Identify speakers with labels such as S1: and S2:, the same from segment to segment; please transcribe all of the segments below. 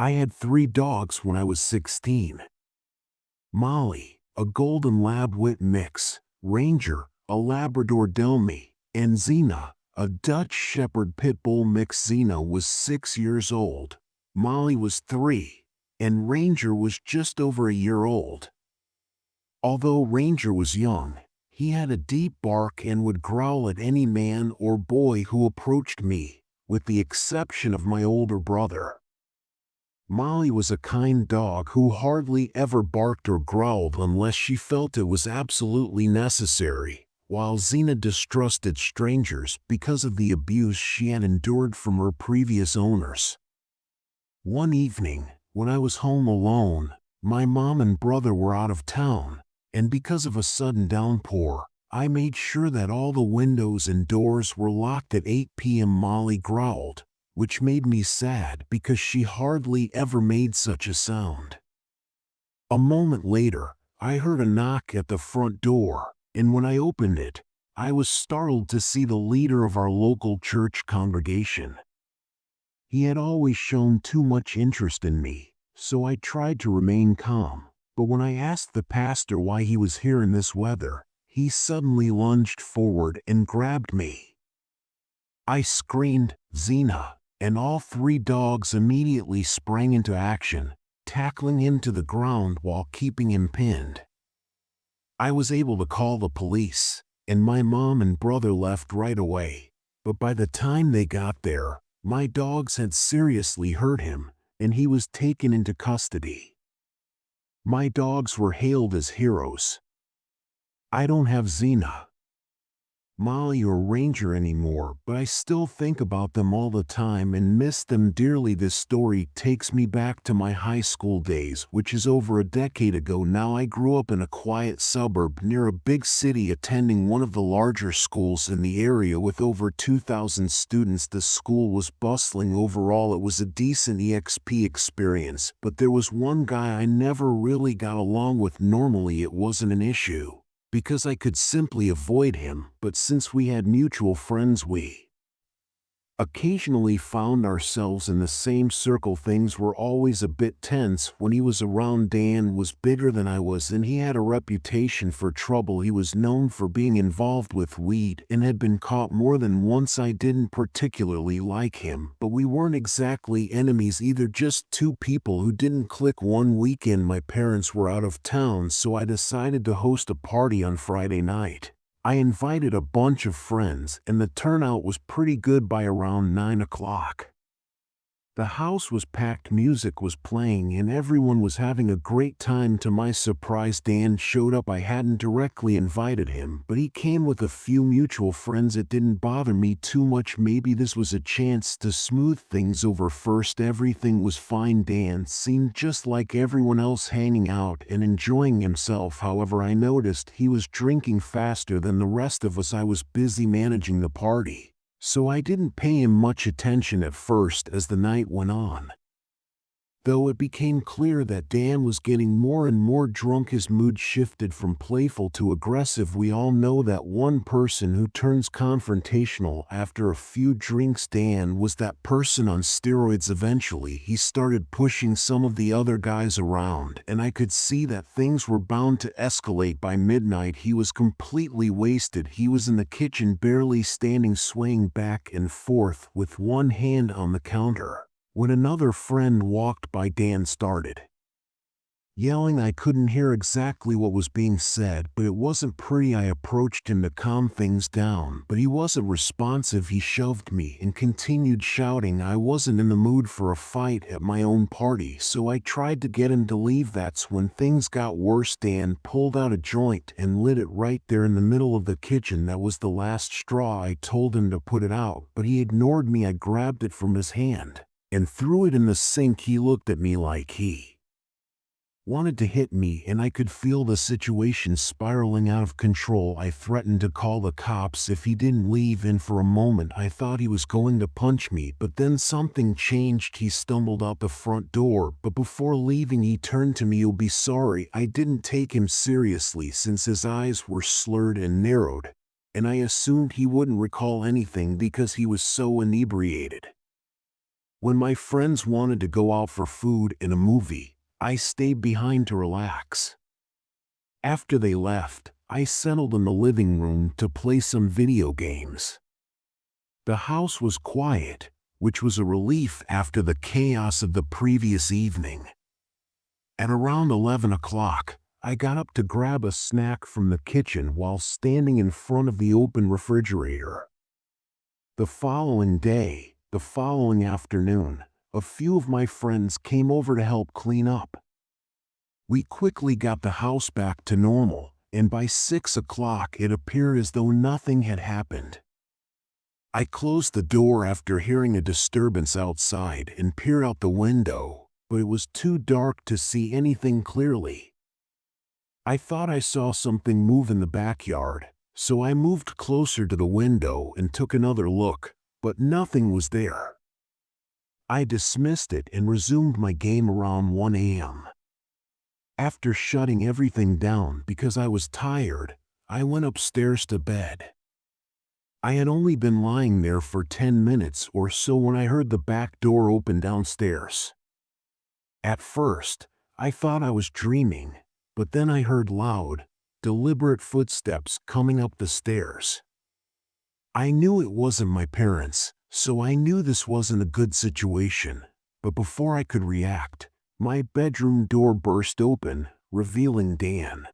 S1: I had 3 dogs when I was 16. Molly, a golden lab-wit mix, Ranger, a Labrador Delmy, and Xena, a Dutch Shepherd Pit Bull mix. Xena was 6 years old. Molly was 3, and Ranger was just over a year old. Although Ranger was young, he had a deep bark and would growl at any man or boy who approached me, with the exception of my older brother. Molly was a kind dog who hardly ever barked or growled unless she felt it was absolutely necessary, while Xena distrusted strangers because of the abuse she had endured from her previous owners. One evening, when I was home alone, my mom and brother were out of town, and because of a sudden downpour, I made sure that all the windows and doors were locked at 8 p.m. Molly growled, which made me sad because she hardly ever made such a sound. A moment later, I heard a knock at the front door, and when I opened it, I was startled to see the leader of our local church congregation. He had always shown too much interest in me, so I tried to remain calm, but when I asked the pastor why he was here in this weather, he suddenly lunged forward and grabbed me. I screamed, "Xena!" and all 3 dogs immediately sprang into action, tackling him to the ground while keeping him pinned. I was able to call the police, and my mom and brother left right away, but by the time they got there, my dogs had seriously hurt him, and he was taken into custody. My dogs were hailed as heroes. I don't have Xena, Molly or Ranger anymore, but I still think about them all the time and miss them dearly. This story takes me back to my high school days, which is over a decade ago now. I grew up in a quiet suburb near a big city, attending one of the larger schools in the area with over 2,000 students. The school was bustling. Overall, it was a decent EXP experience, but there was one guy I never really got along with. Normally it wasn't an issue, because I could simply avoid him, but since we had mutual friends, we occasionally found ourselves in the same circle. Things were always a bit tense when he was around. Dan was bigger than I was, and he had a reputation for trouble. He was known for being involved with weed and had been caught more than once. I didn't particularly like him, but we weren't exactly enemies either, just 2 people who didn't click. One weekend my parents were out of town, so I decided to host a party on Friday night. I invited a bunch of friends, and the turnout was pretty good. By around 9 o'clock, the house was packed, music was playing, and everyone was having a great time. To my surprise, Dan showed up. I hadn't directly invited him, but he came with a few mutual friends. It didn't bother me too much. Maybe this was a chance to smooth things over. First, everything was fine. Dan seemed just like everyone else, hanging out and enjoying himself. However, I noticed he was drinking faster than the rest of us. I was busy managing the party, so I didn't pay him much attention at first. As the night went on, though, it became clear that Dan was getting more and more drunk. His mood shifted from playful to aggressive. We all know that one person who turns confrontational after a few drinks. Dan was that person on steroids. Eventually, he started pushing some of the other guys around, and I could see that things were bound to escalate. By midnight, he was completely wasted. He was in the kitchen, barely standing, swaying back and forth with one hand on the counter. When another friend walked by, Dan started yelling. I couldn't hear exactly what was being said, but it wasn't pretty. I approached him to calm things down, but he wasn't responsive. He shoved me and continued shouting. I wasn't in the mood for a fight at my own party, so I tried to get him to leave. That's when things got worse. Dan pulled out a joint and lit it right there in the middle of the kitchen. That was the last straw. I told him to put it out, but he ignored me. I grabbed it from his hand and threw it in the sink. He looked at me like he wanted to hit me, and I could feel the situation spiraling out of control. I threatened to call the cops if he didn't leave, and for a moment I thought he was going to punch me, but then something changed. He stumbled out the front door, but before leaving he turned to me. "You'll be sorry." I didn't take him seriously since his eyes were slurred and narrowed, and I assumed he wouldn't recall anything because he was so inebriated. When my friends wanted to go out for food and a movie, I stayed behind to relax. After they left, I settled in the living room to play some video games. The house was quiet, which was a relief after the chaos of the previous evening. At around 11 o'clock, I got up to grab a snack from the kitchen while standing in front of the open refrigerator. The following afternoon, a few of my friends came over to help clean up. We quickly got the house back to normal, and by 6 o'clock it appeared as though nothing had happened. I closed the door after hearing a disturbance outside and peered out the window, but it was too dark to see anything clearly. I thought I saw something move in the backyard, so I moved closer to the window and took another look, but nothing was there. I dismissed it and resumed my game around 1 a.m. After shutting everything down because I was tired, I went upstairs to bed. I had only been lying there for 10 minutes or so when I heard the back door open downstairs. At first, I thought I was dreaming, but then I heard loud, deliberate footsteps coming up the stairs. I knew it wasn't my parents, so I knew this wasn't a good situation, but before I could react, my bedroom door burst open, revealing Dan.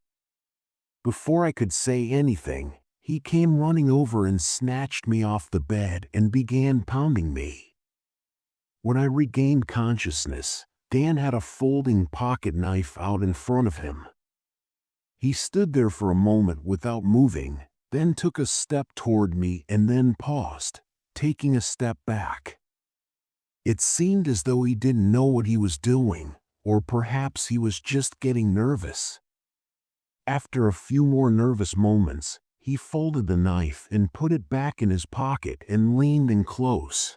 S1: Before I could say anything, he came running over and snatched me off the bed and began pounding me. When I regained consciousness, Dan had a folding pocket knife out in front of him. He stood there for a moment without moving, then took a step toward me and then paused, taking a step back. It seemed as though he didn't know what he was doing, or perhaps he was just getting nervous. After a few more nervous moments, he folded the knife and put it back in his pocket and leaned in close.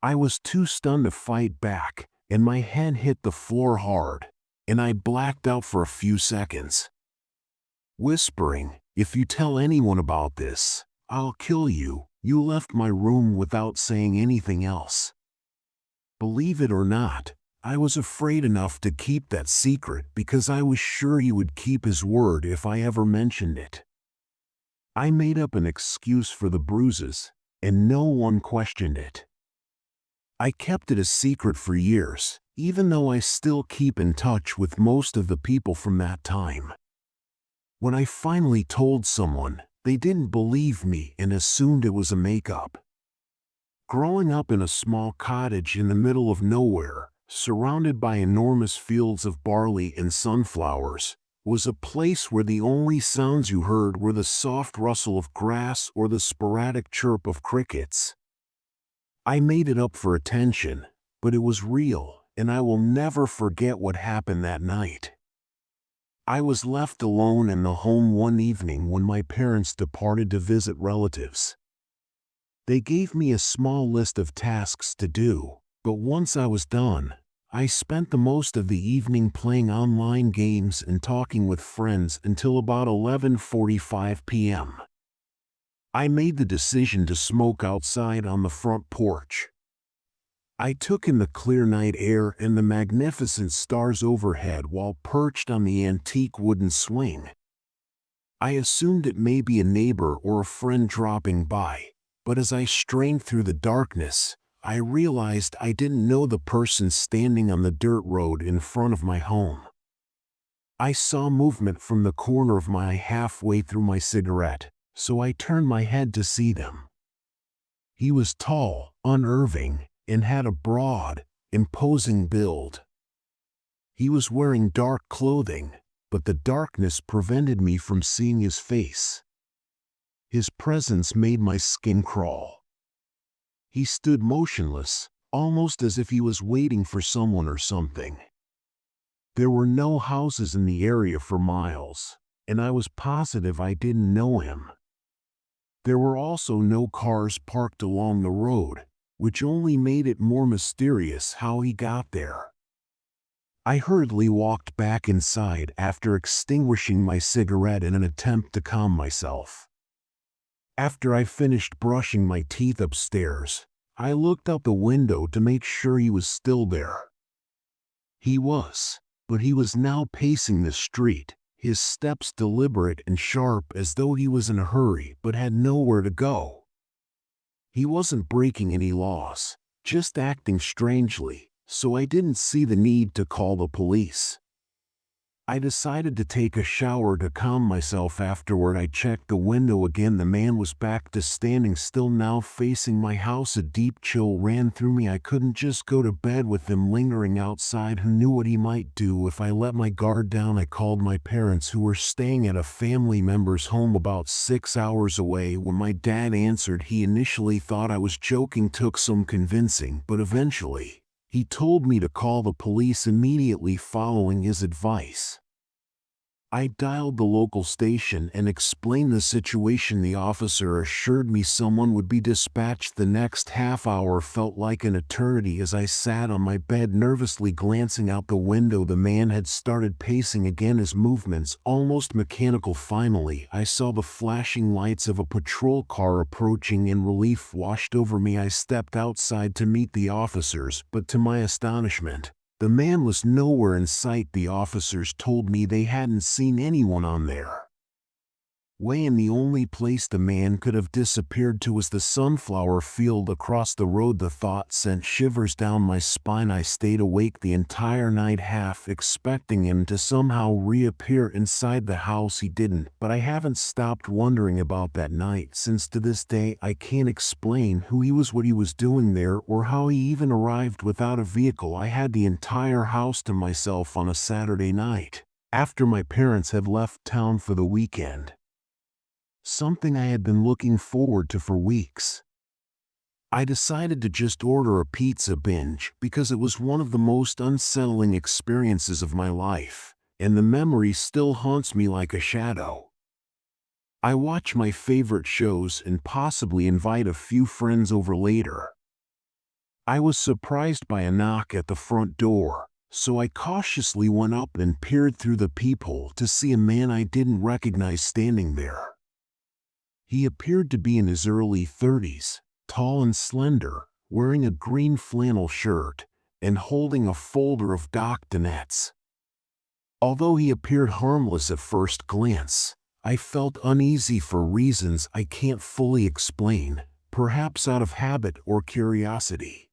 S1: I was too stunned to fight back, and my head hit the floor hard, and I blacked out for a few seconds. Whispering, "If you tell anyone about this, I'll kill you," you left my room without saying anything else. Believe it or not, I was afraid enough to keep that secret because I was sure he would keep his word if I ever mentioned it. I made up an excuse for the bruises, and no one questioned it. I kept it a secret for years, even though I still keep in touch with most of the people from that time. When I finally told someone, they didn't believe me and assumed it was a make-up. Growing up in a small cottage in the middle of nowhere, surrounded by enormous fields of barley and sunflowers, was a place where the only sounds you heard were the soft rustle of grass or the sporadic chirp of crickets. I made it up for attention, but it was real, and I will never forget what happened that night. I was left alone in the home one evening when my parents departed to visit relatives. They gave me a small list of tasks to do, but once I was done, I spent the most of the evening playing online games and talking with friends until about 11:45 p.m. I made the decision to smoke outside on the front porch. I took in the clear night air and the magnificent stars overhead while perched on the antique wooden swing. I assumed it may be a neighbor or a friend dropping by, but as I strained through the darkness, I realized I didn't know the person standing on the dirt road in front of my home. I saw movement from the corner of my eye halfway through my cigarette, so I turned my head to see them. He was tall, unnerving, and had a broad, imposing build. He was wearing dark clothing, but the darkness prevented me from seeing his face. His presence made my skin crawl. He stood motionless, almost as if he was waiting for someone or something. There were no houses in the area for miles, and I was positive I didn't know him. There were also no cars parked along the road, which only made it more mysterious how he got there. I hurriedly walked back inside after extinguishing my cigarette in an attempt to calm myself. After I finished brushing my teeth upstairs, I looked out the window to make sure he was still there. He was, but he was now pacing the street, his steps deliberate and sharp as though he was in a hurry but had nowhere to go. He wasn't breaking any laws, just acting strangely, so I didn't see the need to call the police. I decided to take a shower to calm myself. Afterward, I checked the window again. The man was back to standing still, now facing my house. A deep chill ran through me. I couldn't just go to bed with him lingering outside. Who knew what he might do if I let my guard down? I called my parents, who were staying at a family member's home about 6 hours away. When my dad answered, he initially thought I was joking. Took some convincing, but eventually he told me to call the police immediately following his advice. I dialed the local station and explained the situation. The officer assured me someone would be dispatched. The next half hour felt like an eternity as I sat on my bed nervously glancing out the window. The man had started pacing again, his movements almost mechanical. Finally, I saw the flashing lights of a patrol car approaching, and relief washed over me. I stepped outside to meet the officers, but to my astonishment, the man was nowhere in sight. The officers told me they hadn't seen anyone on their way, and the only place the man could have disappeared to was the sunflower field across the road. The thought sent shivers down my spine. I stayed awake the entire night, half expecting him to somehow reappear inside the house. He didn't, but I haven't stopped wondering about that night since. To this day, I can't explain who he was, what he was doing there, or how he even arrived without a vehicle. I had the entire house to myself on a Saturday night, after my parents had left town for the weekend. Something I had been looking forward to for weeks. I decided to just order a pizza binge because it was one of the most unsettling experiences of my life, and the memory still haunts me like a shadow. I watch my favorite shows and possibly invite a few friends over later. I was surprised by a knock at the front door, so I cautiously went up and peered through the peephole to see a man I didn't recognize standing there. He appeared to be in his early 30s, tall and slender, wearing a green flannel shirt and holding a folder of documents. Although he appeared harmless at first glance, I felt uneasy for reasons I can't fully explain, perhaps out of habit or curiosity.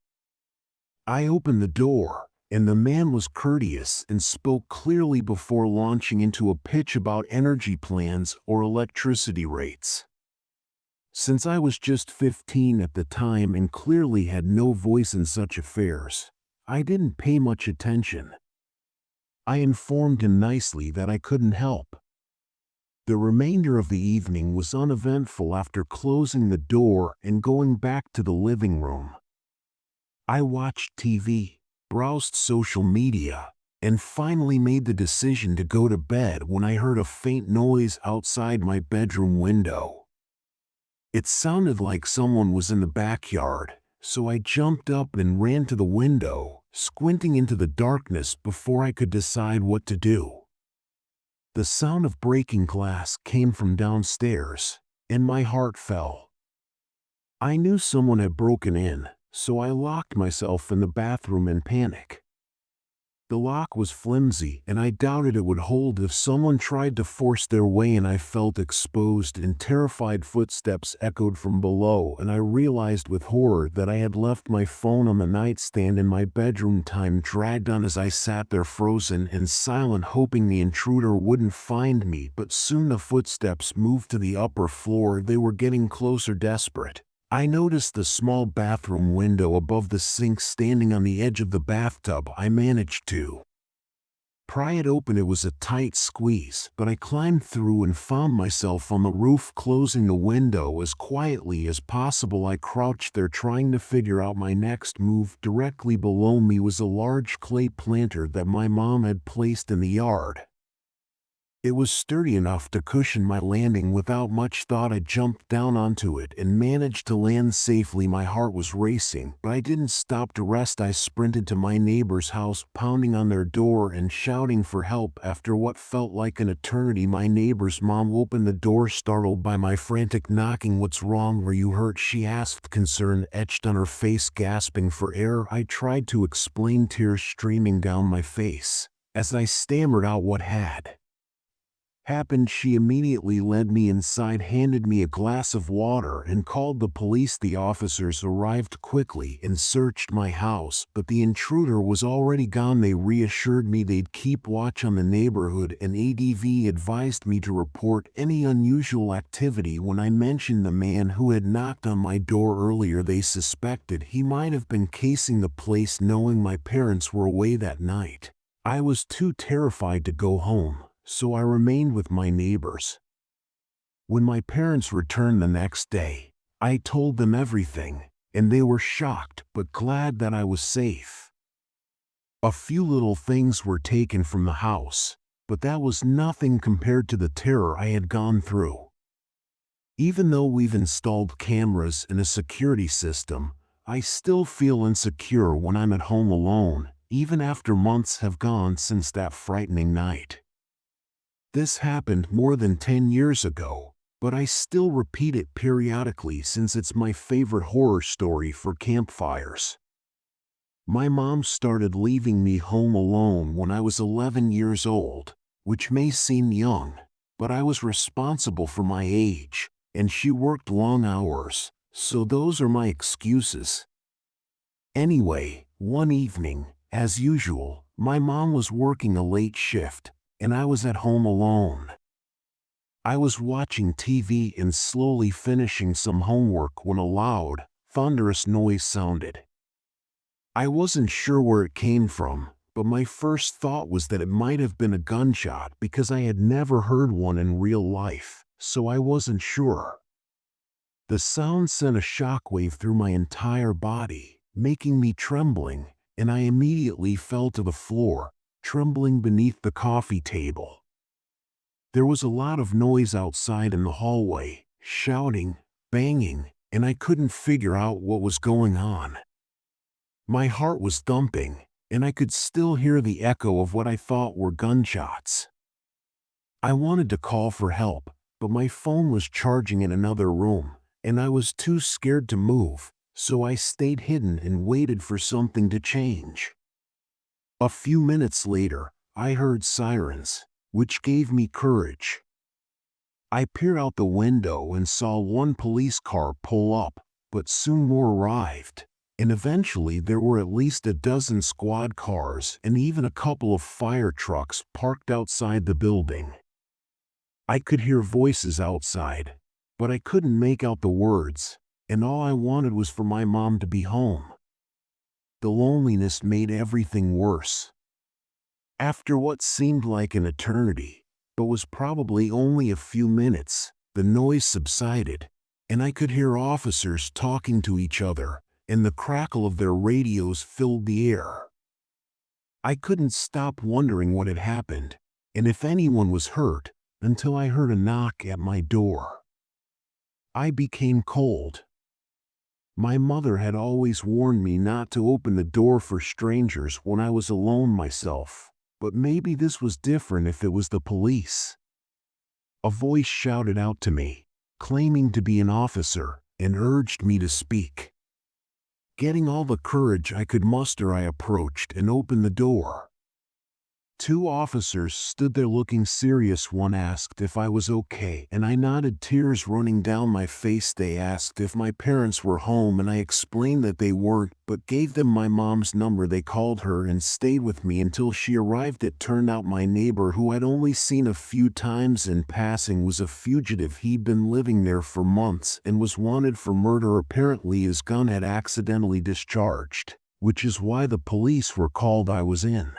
S1: I opened the door, and the man was courteous and spoke clearly before launching into a pitch about energy plans or electricity rates. Since I was just 15 at the time and clearly had no voice in such affairs, I didn't pay much attention. I informed him nicely that I couldn't help. The remainder of the evening was uneventful. After closing the door and going back to the living room, I watched TV, browsed social media, and finally made the decision to go to bed when I heard a faint noise outside my bedroom window. It sounded like someone was in the backyard, so I jumped up and ran to the window, squinting into the darkness before I could decide what to do. The sound of breaking glass came from downstairs, and my heart fell. I knew someone had broken in, so I locked myself in the bathroom in panic. The lock was flimsy, and I doubted it would hold if someone tried to force their way in. I felt exposed, and terrified footsteps echoed from below, and I realized with horror that I had left my phone on the nightstand in my bedroom. Time dragged on as I sat there frozen and silent, hoping the intruder wouldn't find me, but soon the footsteps moved to the upper floor. They were getting closer. Desperate, I noticed the small bathroom window above the sink standing on the edge of the bathtub. I managed to pry it open. It was a tight squeeze, but I climbed through and found myself on the roof. Closing the window as quietly as possible, I crouched there trying to figure out my next move. Directly below me was a large clay planter that my mom had placed in the yard. It was sturdy enough to cushion my landing. Without much thought, I jumped down onto it and managed to land safely. My heart was racing, but I didn't stop to rest. I sprinted to my neighbor's house, pounding on their door and shouting for help. After what felt like an eternity, my neighbor's mom opened the door, startled by my frantic knocking. "What's wrong? Were you hurt?" she asked, concern etched on her face. Gasping for air, I tried to explain, tears streaming down my face. As I stammered out what had happened, she immediately led me inside, handed me a glass of water, and called the police. The officers arrived quickly and searched my house, but the intruder was already gone. They reassured me they'd keep watch on the neighborhood, and ADV advised me to report any unusual activity. When I mentioned the man who had knocked on my door earlier, they suspected he might have been casing the place, knowing my parents were away that night. I was too terrified to go home, so I remained with my neighbors. When my parents returned the next day, I told them everything, and they were shocked but glad that I was safe. A few little things were taken from the house, but that was nothing compared to the terror I had gone through. Even though we've installed cameras and a security system, I still feel insecure when I'm at home alone, even after months have gone since that frightening night. This happened more than 10 years ago, but I still repeat it periodically since it's my favorite horror story for campfires. My mom started leaving me home alone when I was 11 years old, which may seem young, but I was responsible for my age, and she worked long hours, so those are my excuses. Anyway, one evening, as usual, my mom was working a late shift, and I was at home alone. I was watching TV and slowly finishing some homework when a loud, thunderous noise sounded. I wasn't sure where it came from, but my first thought was that it might have been a gunshot because I had never heard one in real life, so I wasn't sure. The sound sent a shockwave through my entire body, making me trembling, and I immediately fell to the floor, trembling beneath the coffee table. There was a lot of noise outside in the hallway, shouting, banging, and I couldn't figure out what was going on. My heart was thumping, and I could still hear the echo of what I thought were gunshots. I wanted to call for help, but my phone was charging in another room, and I was too scared to move, so I stayed hidden and waited for something to change. A few minutes later, I heard sirens, which gave me courage. I peered out the window and saw one police car pull up, but soon more arrived, and eventually there were at least a dozen squad cars and even a couple of fire trucks parked outside the building. I could hear voices outside, but I couldn't make out the words, and all I wanted was for my mom to be home. The loneliness made everything worse. After what seemed like an eternity, but was probably only a few minutes, the noise subsided, and I could hear officers talking to each other, and the crackle of their radios filled the air. I couldn't stop wondering what had happened, and if anyone was hurt, until I heard a knock at my door. I became cold. My mother had always warned me not to open the door for strangers when I was alone myself, but maybe this was different if it was the police. A voice shouted out to me, claiming to be an officer, and urged me to speak. Getting all the courage I could muster, I approached and opened the door. Two officers stood there looking serious. One asked if I was okay, and I nodded, tears running down my face. They asked if my parents were home, and I explained that they weren't, but gave them my mom's number. They called her and stayed with me until she arrived. It turned out my neighbor, who I'd only seen a few times in passing, was a fugitive. He'd been living there for months and was wanted for murder. Apparently his gun had accidentally discharged, which is why the police were called. I was in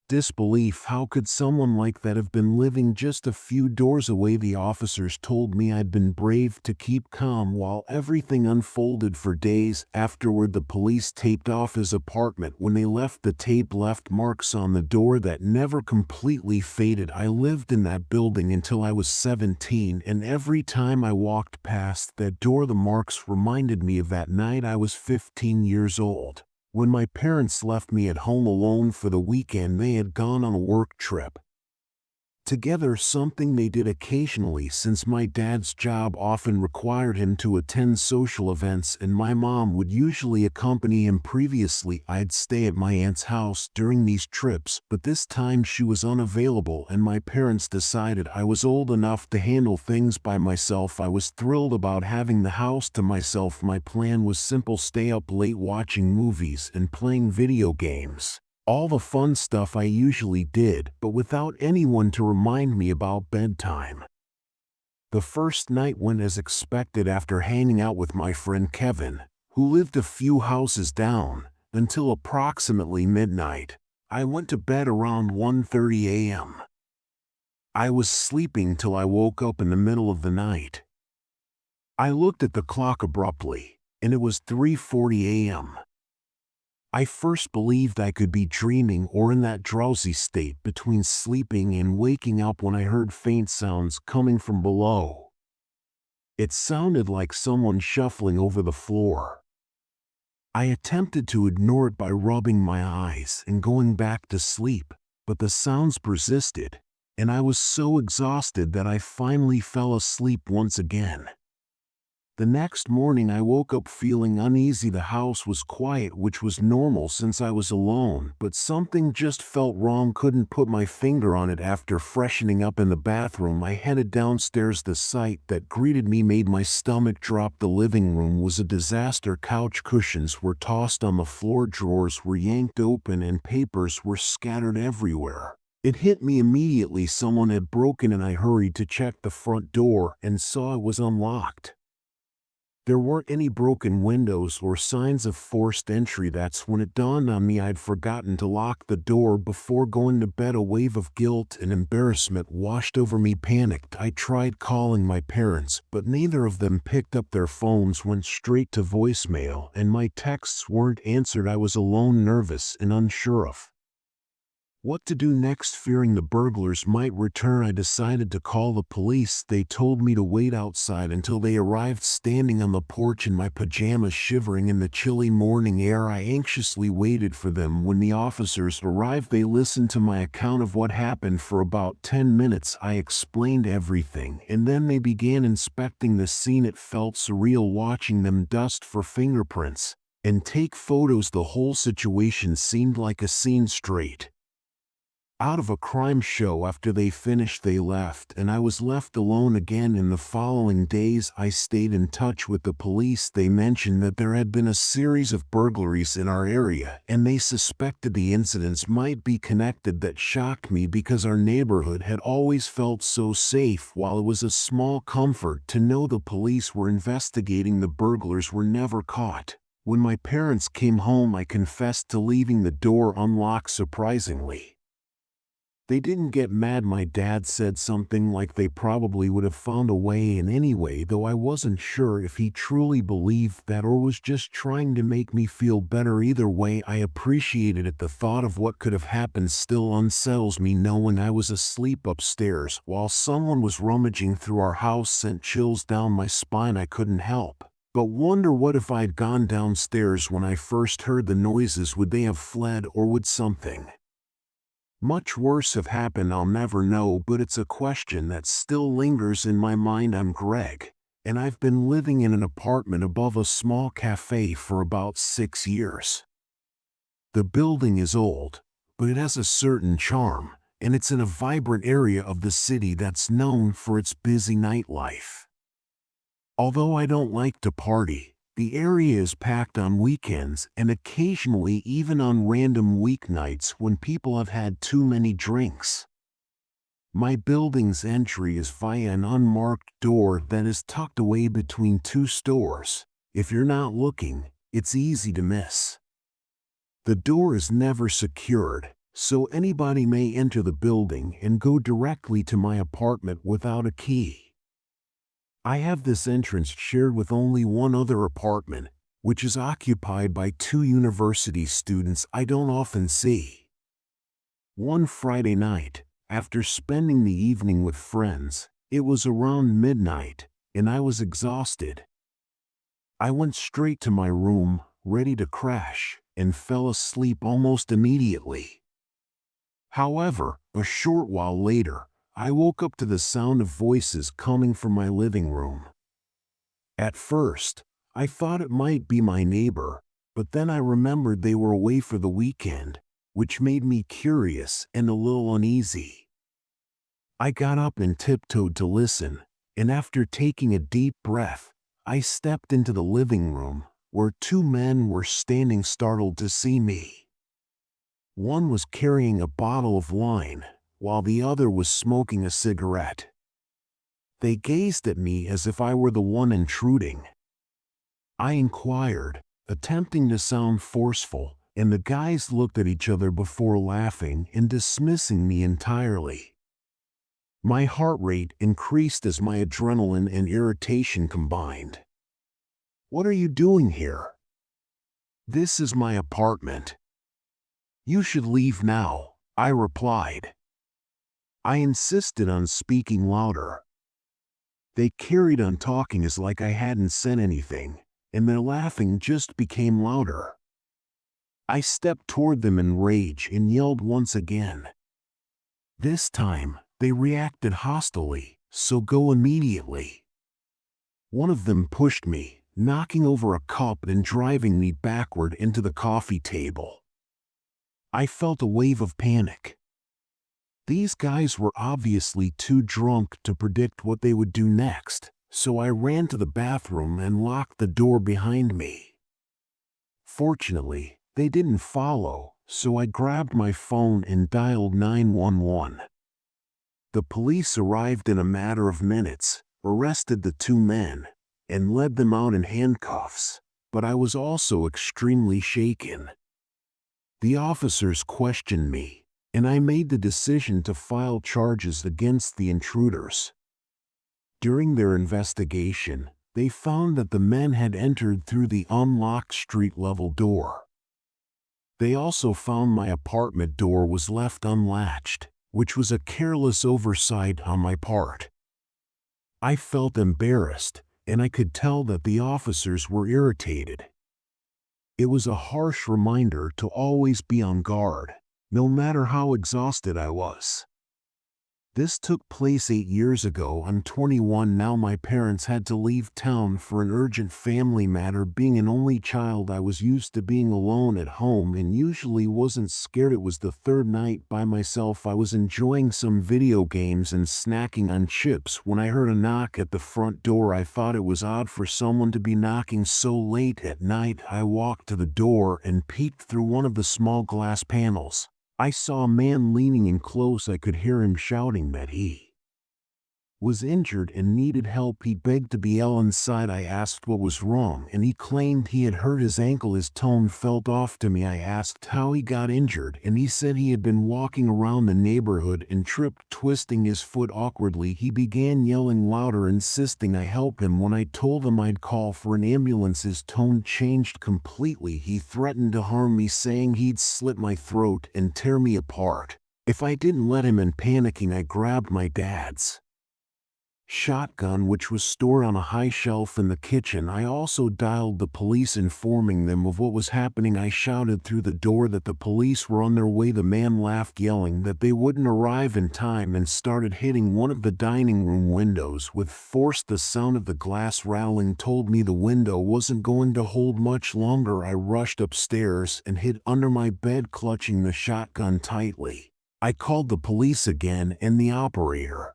S1: Disbelief. How could someone like that have been living just a few doors away? The officers told me I'd been brave to keep calm while everything unfolded for days. Afterward, the police taped off his apartment. When they left, the tape left marks on the door that never completely faded. I lived in that building until I was 17, and every time I walked past that door, the marks reminded me of that night I was 15 years old. When my parents left me at home alone for the weekend, they had gone on a work trip together, something they did occasionally since my dad's job often required him to attend social events and my mom would usually accompany him. Previously, I'd stay at my aunt's house during these trips, but this time she was unavailable and my parents decided I was old enough to handle things by myself. I was thrilled about having the house to myself. My plan was simple: stay up late watching movies and playing video games. All the fun stuff I usually did, but without anyone to remind me about bedtime. The first night went as expected. After hanging out with my friend Kevin, who lived a few houses down, until approximately midnight, I went to bed around 1:30 a.m. I was sleeping till I woke up in the middle of the night. I looked at the clock abruptly, and it was 3:40 a.m. I first believed I could be dreaming or in that drowsy state between sleeping and waking up when I heard faint sounds coming from below. It sounded like someone shuffling over the floor. I attempted to ignore it by rubbing my eyes and going back to sleep, but the sounds persisted, and I was so exhausted that I finally fell asleep once again. The next morning I woke up feeling uneasy. The house was quiet, which was normal since I was alone, but something just felt wrong. Couldn't put my finger on it. After freshening up in the bathroom, I headed downstairs. The sight that greeted me made my stomach drop. The living room was a disaster. Couch cushions were tossed on the floor, drawers were yanked open, and papers were scattered everywhere. It hit me immediately. Someone had broken in. I hurried to check the front door and saw it was unlocked. There weren't any broken windows or signs of forced entry. That's when it dawned on me I'd forgotten to lock the door before going to bed. A wave of guilt and embarrassment washed over me. Panicked, I tried calling my parents, but neither of them picked up. Their phones went straight to voicemail, and my texts weren't answered. I was alone, nervous and unsure of what to do next. Fearing the burglars might return, I decided to call the police. They told me to wait outside until they arrived. Standing on the porch in my pajamas, shivering in the chilly morning air, I anxiously waited for them. When the officers arrived, they listened to my account of what happened for about 10 minutes. I explained everything, and then they began inspecting the scene. It felt surreal watching them dust for fingerprints and take photos. The whole situation seemed like a scene straight out of a crime show. After they finished, they left, and I was left alone again. In the following days, I stayed in touch with the police. They mentioned that there had been a series of burglaries in our area, and they suspected the incidents might be connected. That shocked me because our neighborhood had always felt so safe. While it was a small comfort to know the police were investigating, the burglars were never caught. When my parents came home, I confessed to leaving the door unlocked. Surprisingly, they didn't get mad. My dad said something like they probably would have found a way in anyway, though I wasn't sure if he truly believed that or was just trying to make me feel better. Either way, I appreciated it. The thought of what could have happened still unsettles me. Knowing I was asleep upstairs while someone was rummaging through our house sent chills down my spine. I couldn't help but wonder, what if I'd gone downstairs when I first heard the noises? Would they have fled, or would something much worse have happened? I'll never know, but it's a question that still lingers in my mind. I'm Greg, and I've been living in an apartment above a small cafe for about 6 years. The building is old, but it has a certain charm, and it's in a vibrant area of the city that's known for its busy nightlife. Although I don't like to party, the area is packed on weekends and occasionally even on random weeknights when people have had too many drinks. My building's entry is via an unmarked door that is tucked away between two stores. If you're not looking, it's easy to miss. The door is never secured, so anybody may enter the building and go directly to my apartment without a key. I have this entrance shared with only one other apartment, which is occupied by 2 university students I don't often see. One Friday night, after spending the evening with friends, it was around midnight, and I was exhausted. I went straight to my room, ready to crash, and fell asleep almost immediately. However, a short while later, I woke up to the sound of voices coming from my living room. At first, I thought it might be my neighbor, but then I remembered they were away for the weekend, which made me curious and a little uneasy. I got up and tiptoed to listen, and after taking a deep breath, I stepped into the living room, where 2 men were standing startled to see me. One was carrying a bottle of wine, while the other was smoking a cigarette. They gazed at me as if I were the one intruding. I inquired, attempting to sound forceful, and the guys looked at each other before laughing and dismissing me entirely. My heart rate increased as my adrenaline and irritation combined. "What are you doing here?" "This is my apartment." "You should leave now," I replied. I insisted on speaking louder. They carried on talking as like I hadn't said anything, and their laughing just became louder. I stepped toward them in rage and yelled once again. This time, they reacted hostilely, "So go immediately." One of them pushed me, knocking over a cup and driving me backward into the coffee table. I felt a wave of panic. These guys were obviously too drunk to predict what they would do next, so I ran to the bathroom and locked the door behind me. Fortunately, they didn't follow, so I grabbed my phone and dialed 911. The police arrived in a matter of minutes, arrested the 2 men, and led them out in handcuffs, but I was also extremely shaken. The officers questioned me, and I made the decision to file charges against the intruders. During their investigation, they found that the men had entered through the unlocked street-level door. They also found my apartment door was left unlatched, which was a careless oversight on my part. I felt embarrassed, and I could tell that the officers were irritated. It was a harsh reminder to always be on guard, no matter how exhausted I was. This took place 8 years ago. I'm 21 now. My parents had to leave town for an urgent family matter. Being an only child, I was used to being alone at home and usually wasn't scared. It was the 3rd night by myself. I was enjoying some video games and snacking on chips when I heard a knock at the front door. I thought it was odd for someone to be knocking so late at night. I walked to the door and peeked through one of the small glass panels. I saw a man leaning in close. I could hear him shouting that he was injured and needed help. He begged to be let inside. I asked what was wrong, and he claimed he had hurt his ankle. His tone felt off to me. I asked how he got injured, and he said he had been walking around the neighborhood and tripped, twisting his foot awkwardly. He began yelling louder, insisting I help him. When I told him I'd call for an ambulance, his tone changed completely. He threatened to harm me, saying he'd slit my throat and tear me apart if I didn't let him in. Panicking, I grabbed my dad's shotgun, which was stored on a high shelf in the kitchen. I also dialed the police, informing them of what was happening. I shouted through the door that the police were on their way. The man laughed, yelling that they wouldn't arrive in time, and started hitting one of the dining room windows with force. The sound of the glass rattling told me the window wasn't going to hold much longer. I rushed upstairs and hid under my bed, clutching the shotgun tightly. I called the police again, and the operator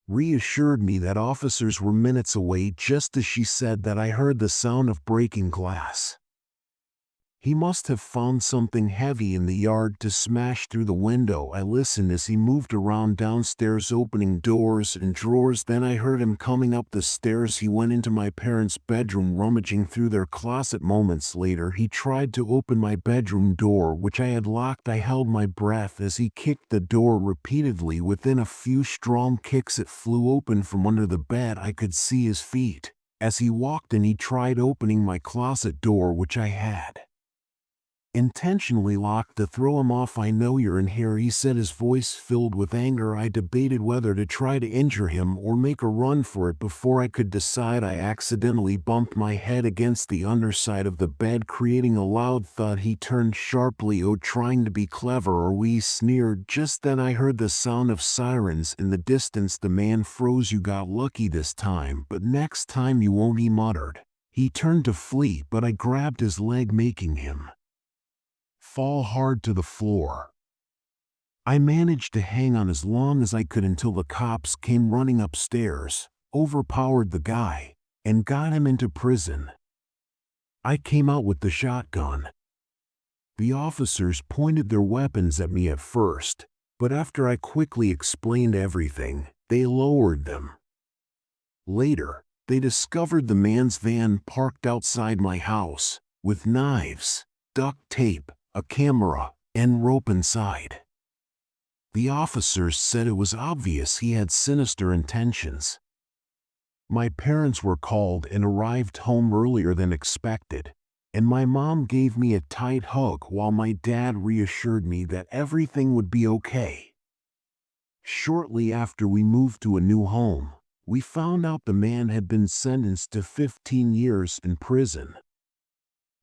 S1: reassured me that officers were minutes away. Just as she said that, I heard the sound of breaking glass. He must have found something heavy in the yard to smash through the window. I listened as he moved around downstairs, opening doors and drawers. Then I heard him coming up the stairs. He went into my parents' bedroom, rummaging through their closet. Moments later, he tried to open my bedroom door, which I had locked. I held my breath as he kicked the door repeatedly. Within a few strong kicks, it flew open from under the bed. I could see his feet. As he walked in, he tried opening my closet door, which I had intentionally locked to throw him off. "I know you're in here," he said, his voice filled with anger. I debated whether to try to injure him or make a run for it. Before I could decide, I accidentally bumped my head against the underside of the bed, creating a loud thud. He turned sharply. "Oh, trying to be clever, or we?" sneered. Just then I heard the sound of sirens in the distance. The man froze. "You got lucky this time, but next time you won't," he muttered. He turned to flee, but I grabbed his leg, making him fall hard to the floor. I managed to hang on as long as I could until the cops came running upstairs, overpowered the guy, and got him into prison. I came out with the shotgun. The officers pointed their weapons at me at first, but after I quickly explained everything, they lowered them. Later, they discovered the man's van parked outside my house, with knives, duct tape, a camera, and rope inside. The officers said it was obvious he had sinister intentions. My parents were called and arrived home earlier than expected, and my mom gave me a tight hug while my dad reassured me that everything would be okay. Shortly after we moved to a new home, we found out the man had been sentenced to 15 years in prison.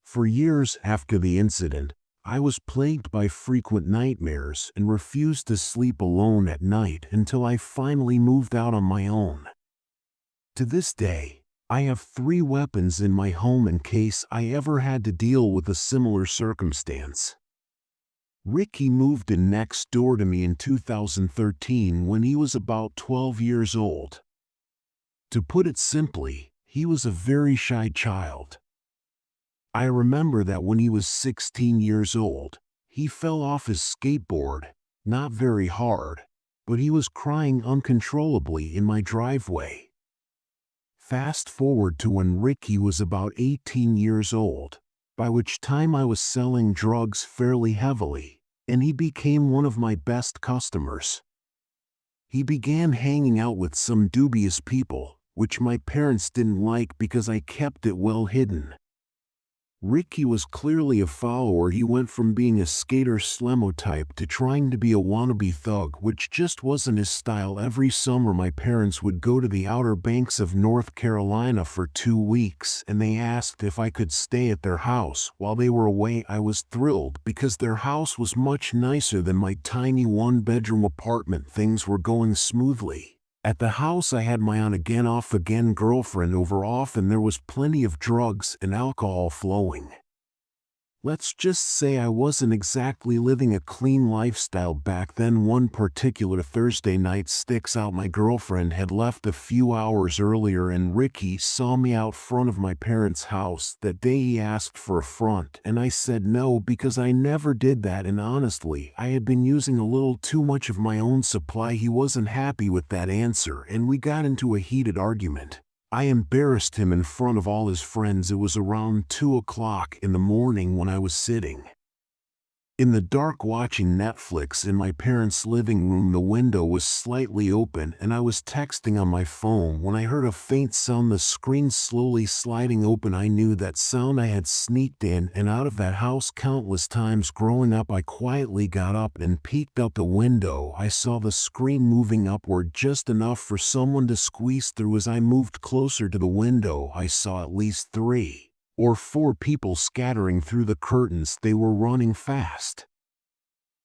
S1: For years after the incident, I was plagued by frequent nightmares and refused to sleep alone at night until I finally moved out on my own. To this day, I have 3 weapons in my home in case I ever had to deal with a similar circumstance. Ricky moved in next door to me in 2013 when he was about 12 years old. To put it simply, he was a very shy child. I remember that when he was 16 years old, he fell off his skateboard, not very hard, but he was crying uncontrollably in my driveway. Fast forward to when Ricky was about 18 years old, by which time I was selling drugs fairly heavily, and he became one of my best customers. He began hanging out with some dubious people, which my parents didn't like because I kept it well hidden. Ricky was clearly a follower. He went from being a skater slemo type to trying to be a wannabe thug, which just wasn't his style. Every summer my parents would go to the Outer Banks of North Carolina for 2 weeks, and they asked if I could stay at their house while they were away. I was thrilled because their house was much nicer than my tiny 1-bedroom apartment. Things were going smoothly. At the house I had my on-again off-again girlfriend over often. There was plenty of drugs and alcohol flowing. Let's just say I wasn't exactly living a clean lifestyle back then. One particular Thursday night sticks out. My girlfriend had left a few hours earlier and Ricky saw me out front of my parents' house. That day he asked for a front and I said no because I never did that, and honestly, I had been using a little too much of my own supply. He wasn't happy with that answer and we got into a heated argument. I embarrassed him in front of all his friends. It was around 2 o'clock in the morning when I was sitting in the dark watching Netflix in my parents' living room. The window was slightly open and I was texting on my phone when I heard a faint sound, the screen slowly sliding open. I knew that sound. I had sneaked in and out of that house countless times growing up. I quietly got up and peeked out the window. I saw the screen moving upward just enough for someone to squeeze through. As I moved closer to the window, I saw at least 3 or 4 people scattering through the curtains. They were running fast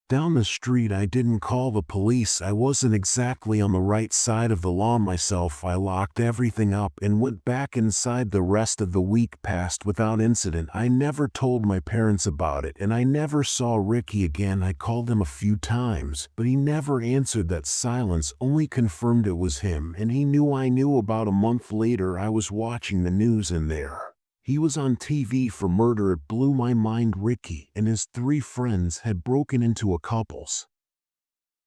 S1: down the street. I didn't call the police. I wasn't exactly on the right side of the law myself. I locked everything up and went back inside. The rest of the week passed without incident. I never told my parents about it and I never saw Ricky again. I called him a few times, but he never answered. That silence only confirmed it was him, and he knew I knew. About a month later, I was watching the news and there He was on TV for murder. It blew my mind. Ricky and his 3 friends had broken into a couple's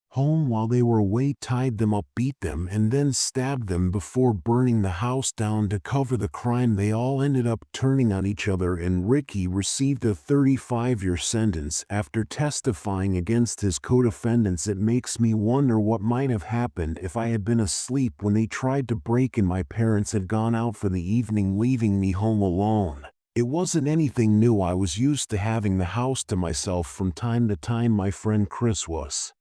S1: home while they were away, tied them up, beat them, and then stabbed them before burning the house down to cover the crime. They all ended up turning on each other, and Ricky received a 35-year sentence after testifying against his co-defendants. It makes me wonder what might have happened if I had been asleep when they tried to break in. My parents had gone out for the evening, leaving me home alone. It wasn't anything new. I was used to having the house to myself from time to time. My friend Chris was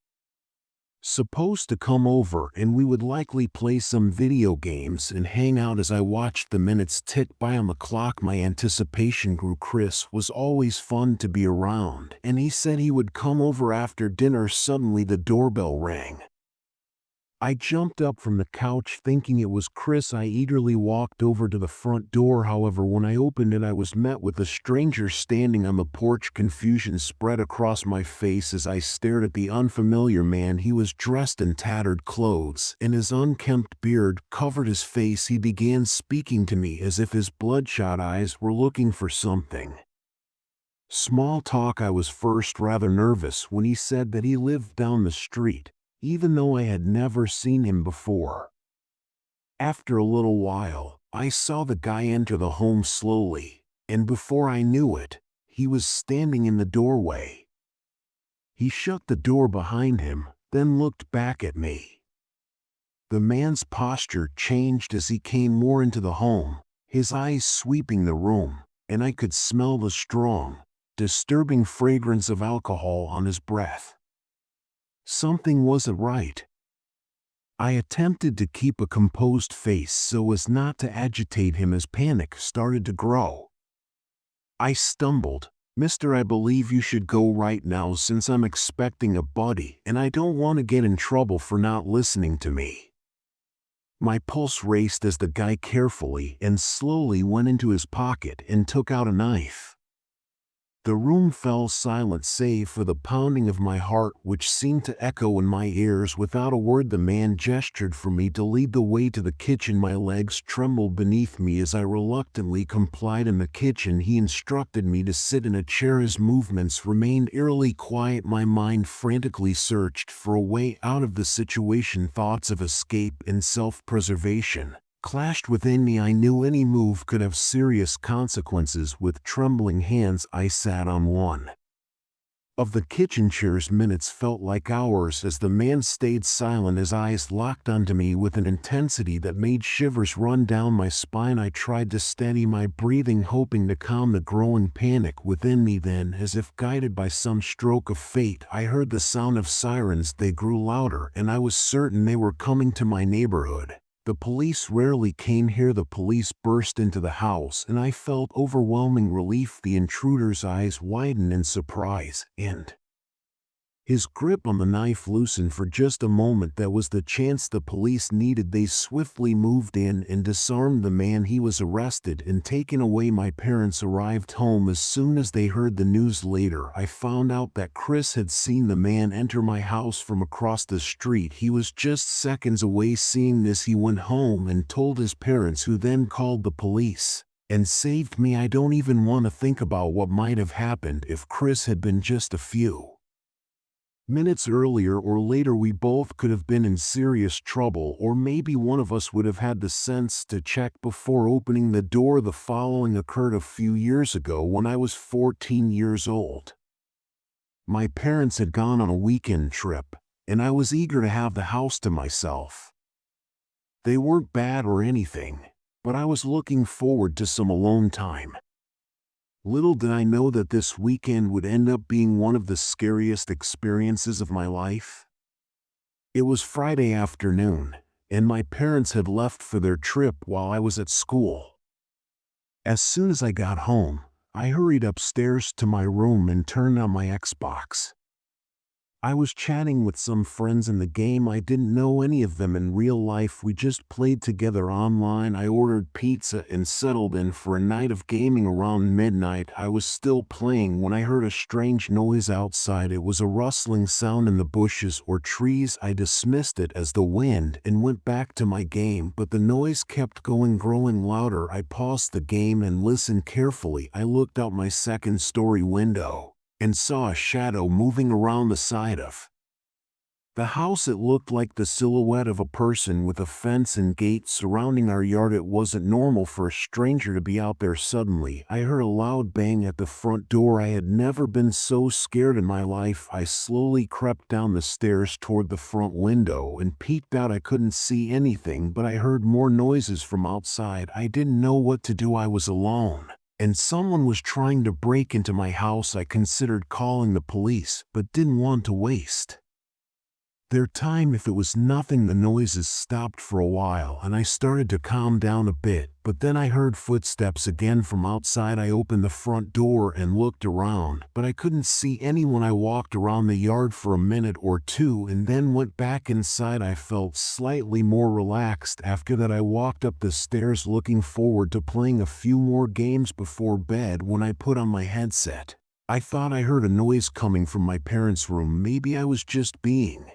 S1: supposed to come over, and we would likely play some video games and hang out. As I watched the minutes tick by on the clock, my anticipation grew. Chris was always fun to be around, and he said he would come over after dinner. Suddenly the doorbell rang. I jumped up from the couch thinking it was Chris. I eagerly walked over to the front door. However, when I opened it, I was met with a stranger standing on the porch. Confusion spread across my face as I stared at the unfamiliar man. He was dressed in tattered clothes, and his unkempt beard covered his face. He began speaking to me as if his bloodshot eyes were looking for something. Small talk. I was first rather nervous when he said that he lived down the street, even though I had never seen him before. After a little while, I saw the guy enter the home slowly, and before I knew it, he was standing in the doorway. He shut the door behind him, then looked back at me. The man's posture changed as he came more into the home, his eyes sweeping the room, and I could smell the strong, disturbing fragrance of alcohol on his breath. Something wasn't right. I attempted to keep a composed face so as not to agitate him as panic started to grow. I stumbled, "Mister, I believe you should go right now since I'm expecting a buddy and I don't want to get in trouble for not listening to me." My pulse raced as the guy carefully and slowly went into his pocket and took out a knife. The room fell silent save for the pounding of my heart, which seemed to echo in my ears. Without a word, the man gestured for me to lead the way to the kitchen. My legs trembled beneath me as I reluctantly complied. In the kitchen, he instructed me to sit in a chair. His movements remained eerily quiet. My mind frantically searched for a way out of the situation. Thoughts of escape and self-preservation clashed within me. I knew any move could have serious consequences. With trembling hands, I sat on one of the kitchen chairs. Minutes felt like hours as the man stayed silent. His eyes locked onto me with an intensity that made shivers run down my spine. I tried to steady my breathing, hoping to calm the growing panic within me. Then, as if guided by some stroke of fate, I heard the sound of sirens. They grew louder, and I was certain they were coming to my neighborhood. The police rarely came here. The police burst into the house, and I felt overwhelming relief. The intruder's eyes widened in surprise, and his grip on the knife loosened for just a moment. That was the chance the police needed. They swiftly moved in and disarmed the man. He was arrested and taken away. My parents arrived home as soon as they heard the news. Later, I found out that Chris had seen the man enter my house from across the street. He was just seconds away. Seeing this, he went home and told his parents, who then called the police and saved me. I don't even want to think about what might have happened if Chris had been just a few minutes earlier or later. We both could have been in serious trouble, or maybe one of us would have had the sense to check before opening the door. The following occurred a few years ago when I was 14 years old. My parents had gone on a weekend trip, and I was eager to have the house to myself. They weren't bad or anything, but I was looking forward to some alone time. Little did I know that this weekend would end up being one of the scariest experiences of my life. It was Friday afternoon, and my parents had left for their trip while I was at school. As soon as I got home, I hurried upstairs to my room and turned on my Xbox. I was chatting with some friends in the game. I didn't know any of them in real life. We just played together online. I ordered pizza and settled in for a night of gaming. Around midnight, I was still playing when I heard a strange noise outside. It was a rustling sound in the bushes or trees. I dismissed it as the wind and went back to my game, but the noise kept growing louder. I paused the game and listened carefully. I looked out my second-story window and saw a shadow moving around the side of the house. It looked like the silhouette of a person with a fence and gate surrounding our yard. It wasn't normal for a stranger to be out there. Suddenly, I heard a loud bang at the front door. I had never been so scared in my life. I slowly crept down the stairs toward the front window and peeked out. I couldn't see anything, but I heard more noises from outside. I didn't know what to do. I was alone, and someone was trying to break into my house. I considered calling the police, but didn't want to waste their time. If it was nothing, the noises stopped for a while and I started to calm down a bit, but then I heard footsteps again from outside. I opened the front door and looked around, but I couldn't see anyone. I walked around the yard for a minute or two and then went back inside. I felt slightly more relaxed. After that, I walked up the stairs looking forward to playing a few more games before bed. When I put on my headset, I thought I heard a noise coming from my parents' room. Maybe I was just being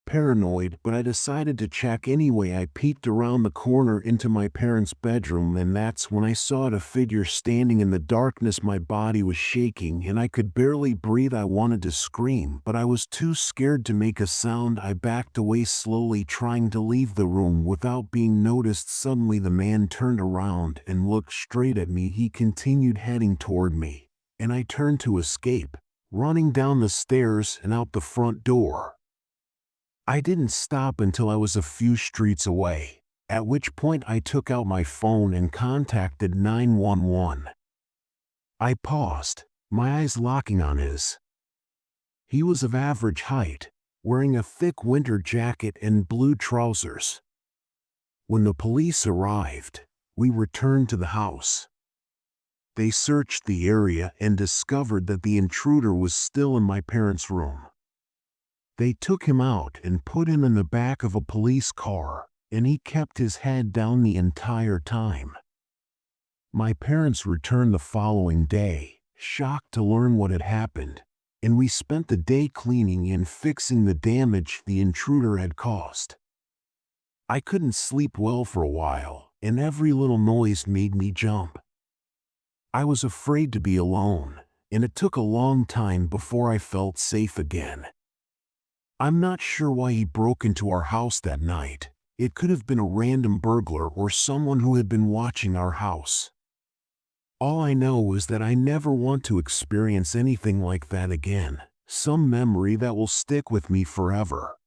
S1: paranoid, but I decided to check anyway. I peeked around the corner into my parents' bedroom, and that's when I saw a figure standing in the darkness. My body was shaking and I could barely breathe. I wanted to scream, but I was too scared to make a sound. I backed away slowly, trying to leave the room without being noticed. Suddenly, the man turned around and looked straight at me. He continued heading toward me, and I turned to escape, running down the stairs and out the front door. I didn't stop until I was a few streets away, at which point I took out my phone and contacted 911. I paused, my eyes locking on his. He was of average height, wearing a thick winter jacket and blue trousers. When the police arrived, we returned to the house. They searched the area and discovered that the intruder was still in my parents' room. They took him out and put him in the back of a police car, and he kept his head down the entire time. My parents returned the following day, shocked to learn what had happened, and we spent the day cleaning and fixing the damage the intruder had caused. I couldn't sleep well for a while, and every little noise made me jump. I was afraid to be alone, and it took a long time before I felt safe again. I'm not sure why he broke into our house that night. It could have been a random burglar or someone who had been watching our house. All I know is that I never want to experience anything like that again, some memory that will stick with me forever.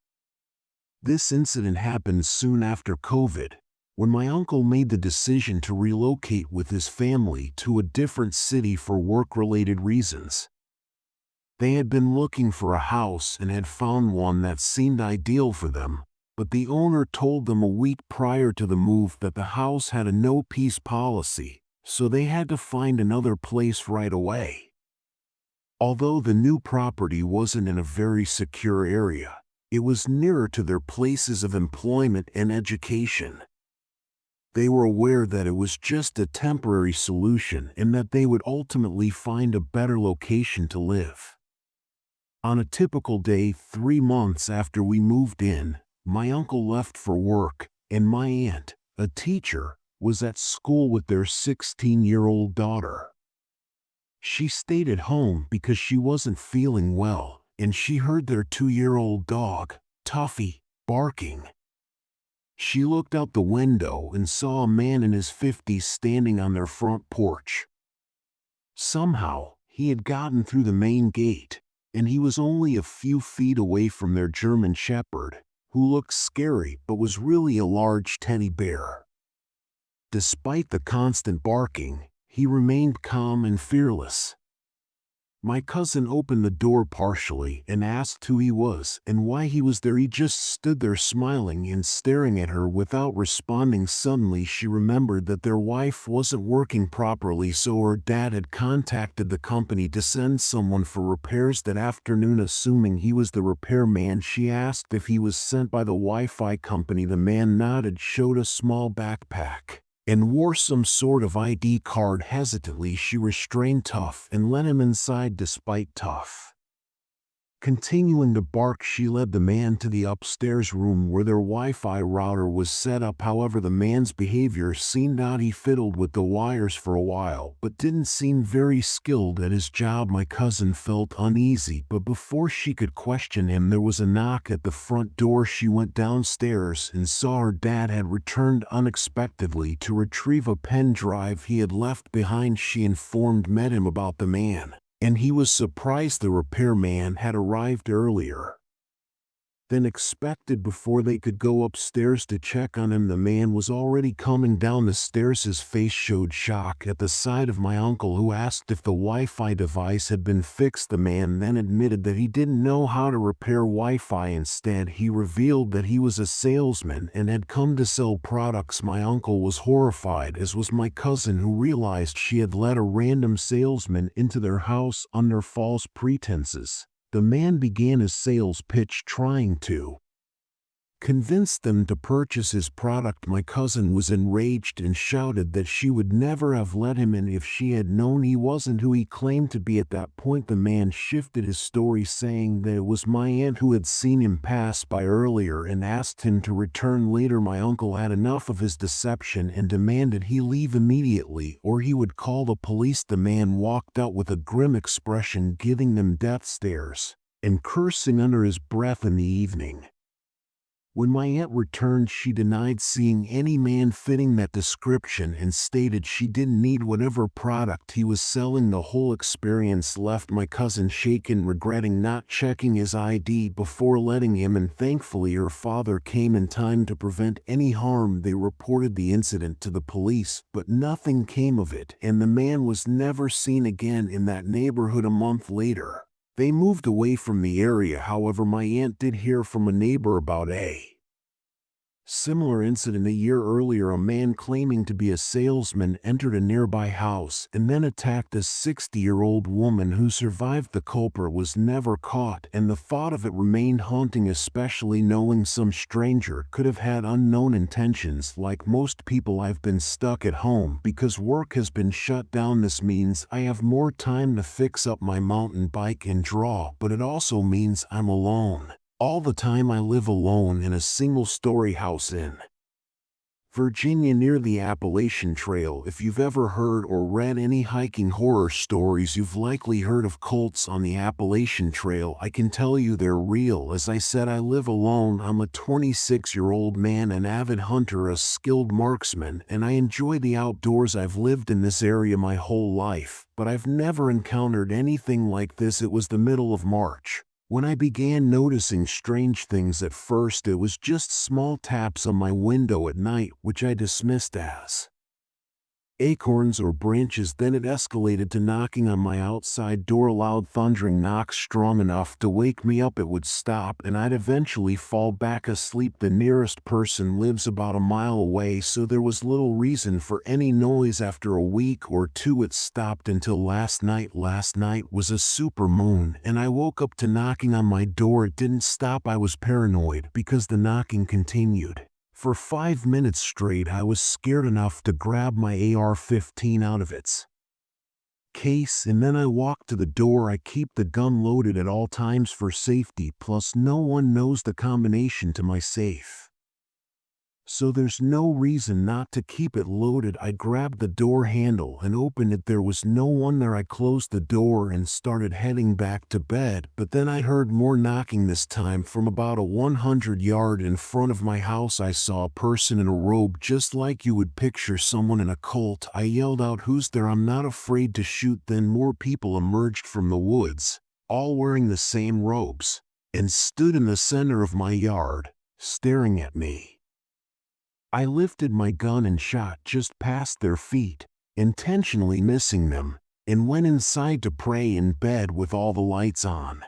S1: This incident happened soon after COVID, when my uncle made the decision to relocate with his family to a different city for work-related reasons. They had been looking for a house and had found one that seemed ideal for them, but the owner told them a week prior to the move that the house had a no-peace policy, so they had to find another place right away. Although the new property wasn't in a very secure area, it was nearer to their places of employment and education. They were aware that it was just a temporary solution and that they would ultimately find a better location to live. On a typical day 3 months after we moved in, my uncle left for work, and my aunt, a teacher, was at school with their 16-year-old daughter. She stayed at home because she wasn't feeling well, and she heard their 2-year-old dog, Tuffy, barking. She looked out the window and saw a man in his 50s standing on their front porch. Somehow, he had gotten through the main gate, and he was only a few feet away from their German Shepherd, who looked scary but was really a large teddy bear. Despite the constant barking, he remained calm and fearless. My cousin opened the door partially and asked who he was and why he was there. He just stood there smiling and staring at her without responding. Suddenly she remembered that their wife wasn't working properly, so her dad had contacted the company to send someone for repairs that afternoon. Assuming he was the repairman, she asked if he was sent by the Wi-Fi company. The man nodded, showed a small backpack, and wore some sort of ID card. Hesitantly, she restrained Tough and let him inside despite Tough continuing to bark. She led the man to the upstairs room where their Wi-Fi router was set up. However, the man's behavior seemed odd. He fiddled with the wires for a while, but didn't seem very skilled at his job. My cousin felt uneasy, but before she could question him, there was a knock at the front door. She went downstairs and saw her dad had returned unexpectedly to retrieve a pen drive he had left behind. She met him about the man, and he was surprised the repairman had arrived earlier than expected. Before they could go upstairs to check on him, the man was already coming down the stairs. His face showed shock at the sight of my uncle, who asked if the Wi-Fi device had been fixed. The man then admitted that he didn't know how to repair Wi-Fi. Instead, he revealed that he was a salesman and had come to sell products. My uncle was horrified, as was my cousin, who realized she had let a random salesman into their house under false pretenses. The man began his sales pitch, trying to convince them to purchase his product. My cousin was enraged and shouted that she would never have let him in if she had known he wasn't who he claimed to be. At that point, the man shifted his story, saying that it was my aunt who had seen him pass by earlier and asked him to return later. My uncle had enough of his deception and demanded he leave immediately or he would call the police. The man walked out with a grim expression, giving them death stares and cursing under his breath. In the evening, when my aunt returned, she denied seeing any man fitting that description and stated she didn't need whatever product he was selling. The whole experience left my cousin shaken, regretting not checking his ID before letting him in. Thankfully, her father came in time to prevent any harm. They reported the incident to the police, but nothing came of it, and the man was never seen again in that neighborhood. A month later, they moved away from the area. However, my aunt did hear from a neighbor about a similar incident. A year earlier, a man claiming to be a salesman entered a nearby house and then attacked a 60-year-old woman who survived. The culprit was never caught, and the thought of it remained haunting, especially knowing some stranger could have had unknown intentions. Like most people, I've been stuck at home because work has been shut down. This means I have more time to fix up my mountain bike and draw, but it also means I'm alone all the time. I live alone in a single-story house in Virginia near the Appalachian Trail. If you've ever heard or read any hiking horror stories, you've likely heard of cults on the Appalachian Trail. I can tell you they're real. As I said, I live alone. I'm a 26-year-old man, an avid hunter, a skilled marksman, and I enjoy the outdoors. I've lived in this area my whole life, but I've never encountered anything like this. It was the middle of March when I began noticing strange things. At first, it was just small taps on my window at night, which I dismissed as acorns or branches. Then it escalated to knocking on my outside door, loud thundering knocks strong enough to wake me up. It would stop and I'd eventually fall back asleep. The nearest person lives about a mile away, so there was little reason for any noise. After a week or two, it stopped until last night. Last night was a super moon and I woke up to knocking on my door. It didn't stop. I was paranoid because the knocking continued. For 5 minutes straight, I was scared enough to grab my AR-15 out of its case, and then I walked to the door. I keep the gun loaded at all times for safety, plus no one knows the combination to my safe, so there's no reason not to keep it loaded. I grabbed the door handle and opened it. There was no one there. I closed the door and started heading back to bed, but then I heard more knocking, this time from about 100 yards in front of my house. I saw a person in a robe, just like you would picture someone in a cult. I yelled out, "Who's there? I'm not afraid to shoot." Then more people emerged from the woods, all wearing the same robes, and stood in the center of my yard, staring at me. I lifted my gun and shot just past their feet, intentionally missing them. and went inside to pray in bed with all the lights on.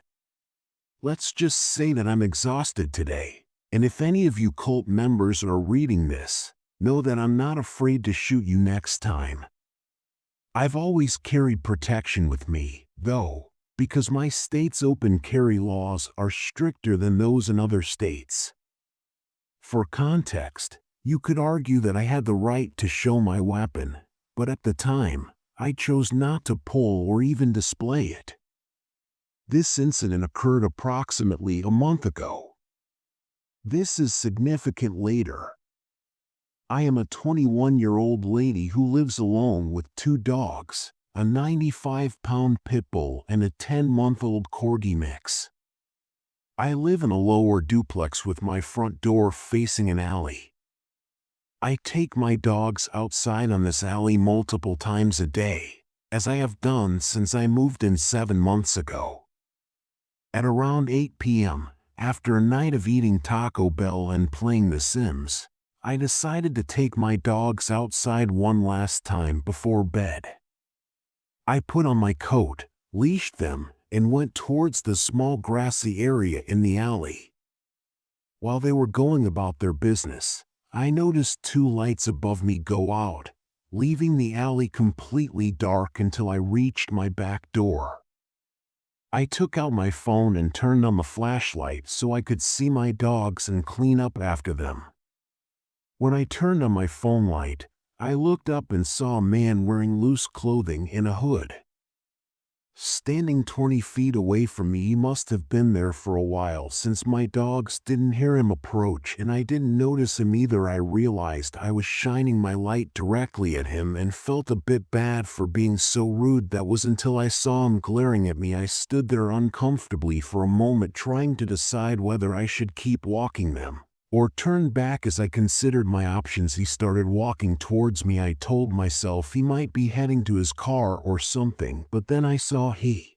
S1: Let's just say that I'm exhausted today, and if any of you cult members are reading this, know that I'm not afraid to shoot you next time. I've always carried protection with me, though, because my state's open carry laws are stricter than those in other states. For context, you could argue that I had the right to show my weapon, but at the time, I chose not to pull or even display it. This incident occurred approximately a month ago. This is significant later. I am a 21-year-old lady who lives alone with 2 dogs, a 95-pound pit bull and a 10-month-old corgi mix. I live in a lower duplex with my front door facing an alley. I take my dogs outside on this alley multiple times a day, as I have done since I moved in 7 months ago. At around 8 p.m., after a night of eating Taco Bell and playing The Sims, I decided to take my dogs outside one last time before bed. I put on my coat, leashed them, and went towards the small grassy area in the alley. While they were going about their business, I noticed 2 lights above me go out, leaving the alley completely dark until I reached my back door. I took out my phone and turned on the flashlight so I could see my dogs and clean up after them. When I turned on my phone light, I looked up and saw a man wearing loose clothing and a hood. Standing 20 feet away from me, he must have been there for a while since my dogs didn't hear him approach and I didn't notice him either. I realized I was shining my light directly at him and felt a bit bad for being so rude. That was until I saw him glaring at me. I stood there uncomfortably for a moment, trying to decide whether I should keep walking them or turn back. As I considered my options, he started walking towards me. I told myself he might be heading to his car or something, but then I saw he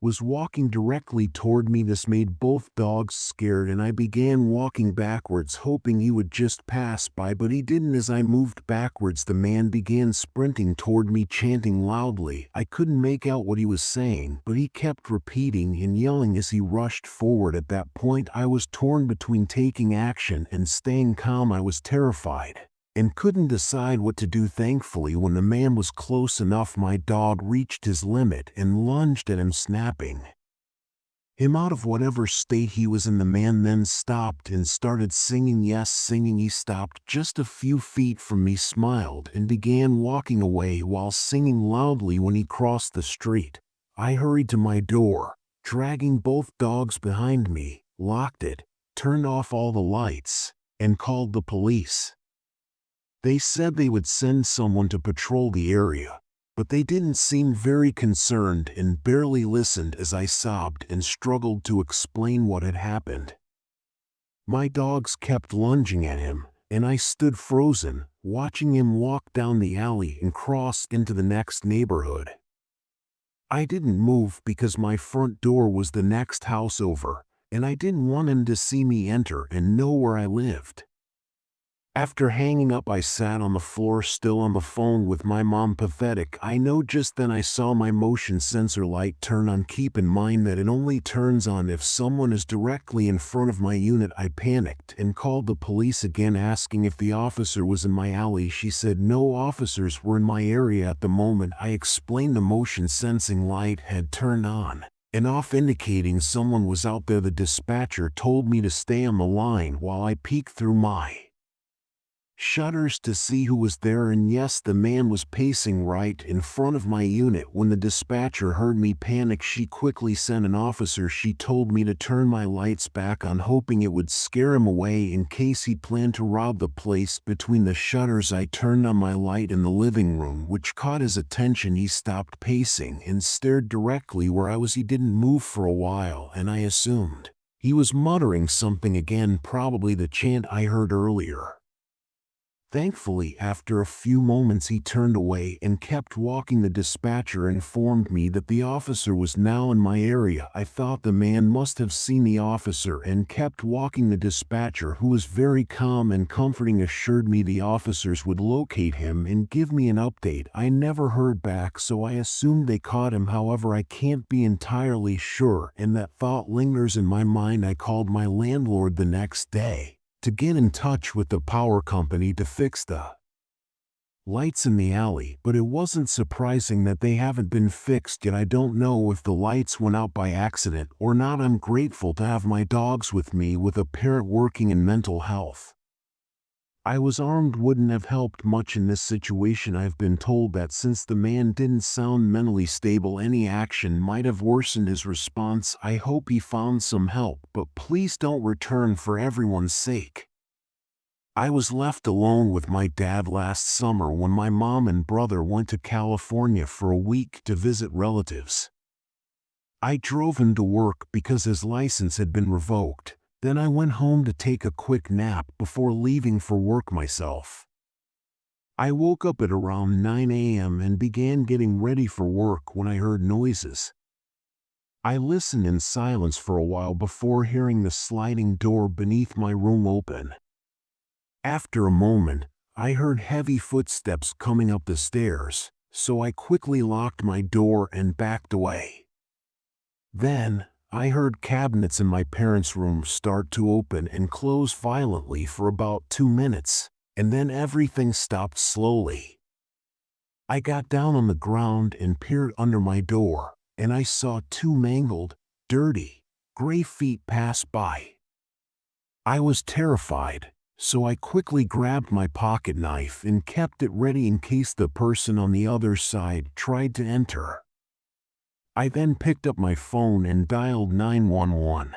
S1: was walking directly toward me. This made both dogs scared, and I began walking backwards, hoping he would just pass by, but he didn't. As I moved backwards, the man began sprinting toward me, chanting loudly. I couldn't make out what he was saying, but he kept repeating and yelling as he rushed forward. At that point, I was torn between taking action and staying calm. I was terrified and couldn't decide what to do. Thankfully, when the man was close enough, my dog reached his limit and lunged at him, snapping him out of whatever state he was in. The man then stopped and started singing. Yes, singing. He stopped just a few feet from me, smiled, and began walking away while singing loudly. When he crossed the street, I hurried to my door, dragging both dogs behind me, locked it, turned off all the lights, and called the police. They said they would send someone to patrol the area, but they didn't seem very concerned and barely listened as I sobbed and struggled to explain what had happened. My dogs kept lunging at him, and I stood frozen, watching him walk down the alley and cross into the next neighborhood. I didn't move because my front door was the next house over, and I didn't want him to see me enter and know where I lived. After hanging up, I sat on the floor, still on the phone with my mom. Pathetic, I know. Just then I saw my motion sensor light turn on. Keep in mind that it only turns on if someone is directly in front of my unit. I panicked and called the police again, asking if the officer was in my alley. She said no officers were in my area at the moment. I explained the motion sensing light had turned on and off, indicating someone was out there. The dispatcher told me to stay on the line while I peeked through my shutters to see who was there, and yes, the man was pacing right in front of my unit. When the dispatcher heard me panic, she quickly sent an officer. She told me to turn my lights back on, hoping it would scare him away in case he planned to rob the place. Between the shutters, I turned on my light in the living room, which caught his attention. He stopped pacing and stared directly where I was. He didn't move for a while, and I assumed he was muttering something again, probably the chant I heard earlier. Thankfully, after a few moments he turned away and kept walking. The dispatcher informed me that the officer was now in my area. I thought the man must have seen the officer and kept walking. The dispatcher, who was very calm and comforting, assured me the officers would locate him and give me an update. I never heard back, so I assumed they caught him. However, I can't be entirely sure, and that thought lingers in my mind. I called my landlord the next day to get in touch with the power company to fix the lights in the alley, but it wasn't surprising that they haven't been fixed yet. I don't know if the lights went out by accident or not. I'm grateful to have my dogs with me, with a parent working in mental health. I was armed wouldn't have helped much in this situation. I've been told that since the man didn't sound mentally stable, any action might have worsened his response. I hope he found some help, but please don't return for everyone's sake. I was left alone with my dad last summer when my mom and brother went to California for a week to visit relatives. I drove him to work because his license had been revoked. Then I went home to take a quick nap before leaving for work myself. I woke up at around 9 a.m. and began getting ready for work when I heard noises. I listened in silence for a while before hearing the sliding door beneath my room open. After a moment, I heard heavy footsteps coming up the stairs, so I quickly locked my door and backed away. Then, I heard cabinets in my parents' room start to open and close violently for about 2 minutes, and then everything stopped slowly. I got down on the ground and peered under my door, and I saw 2 mangled, dirty, gray feet pass by. I was terrified, so I quickly grabbed my pocket knife and kept it ready in case the person on the other side tried to enter. I then picked up my phone and dialed 911.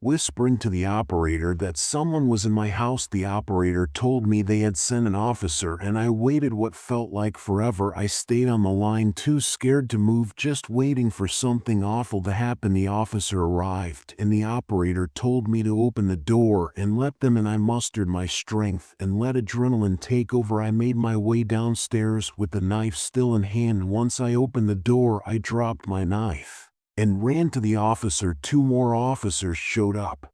S1: Whispering to the operator that someone was in my house, the operator told me they had sent an officer, and I waited what felt like forever. I stayed on the line, too scared to move, just waiting for something awful to happen. The officer arrived, and the operator told me to open the door and let them in. I mustered my strength and let adrenaline take over. I made my way downstairs with the knife still in hand. Once I opened the door, I dropped my knife and ran to the officer. 2 more officers showed up,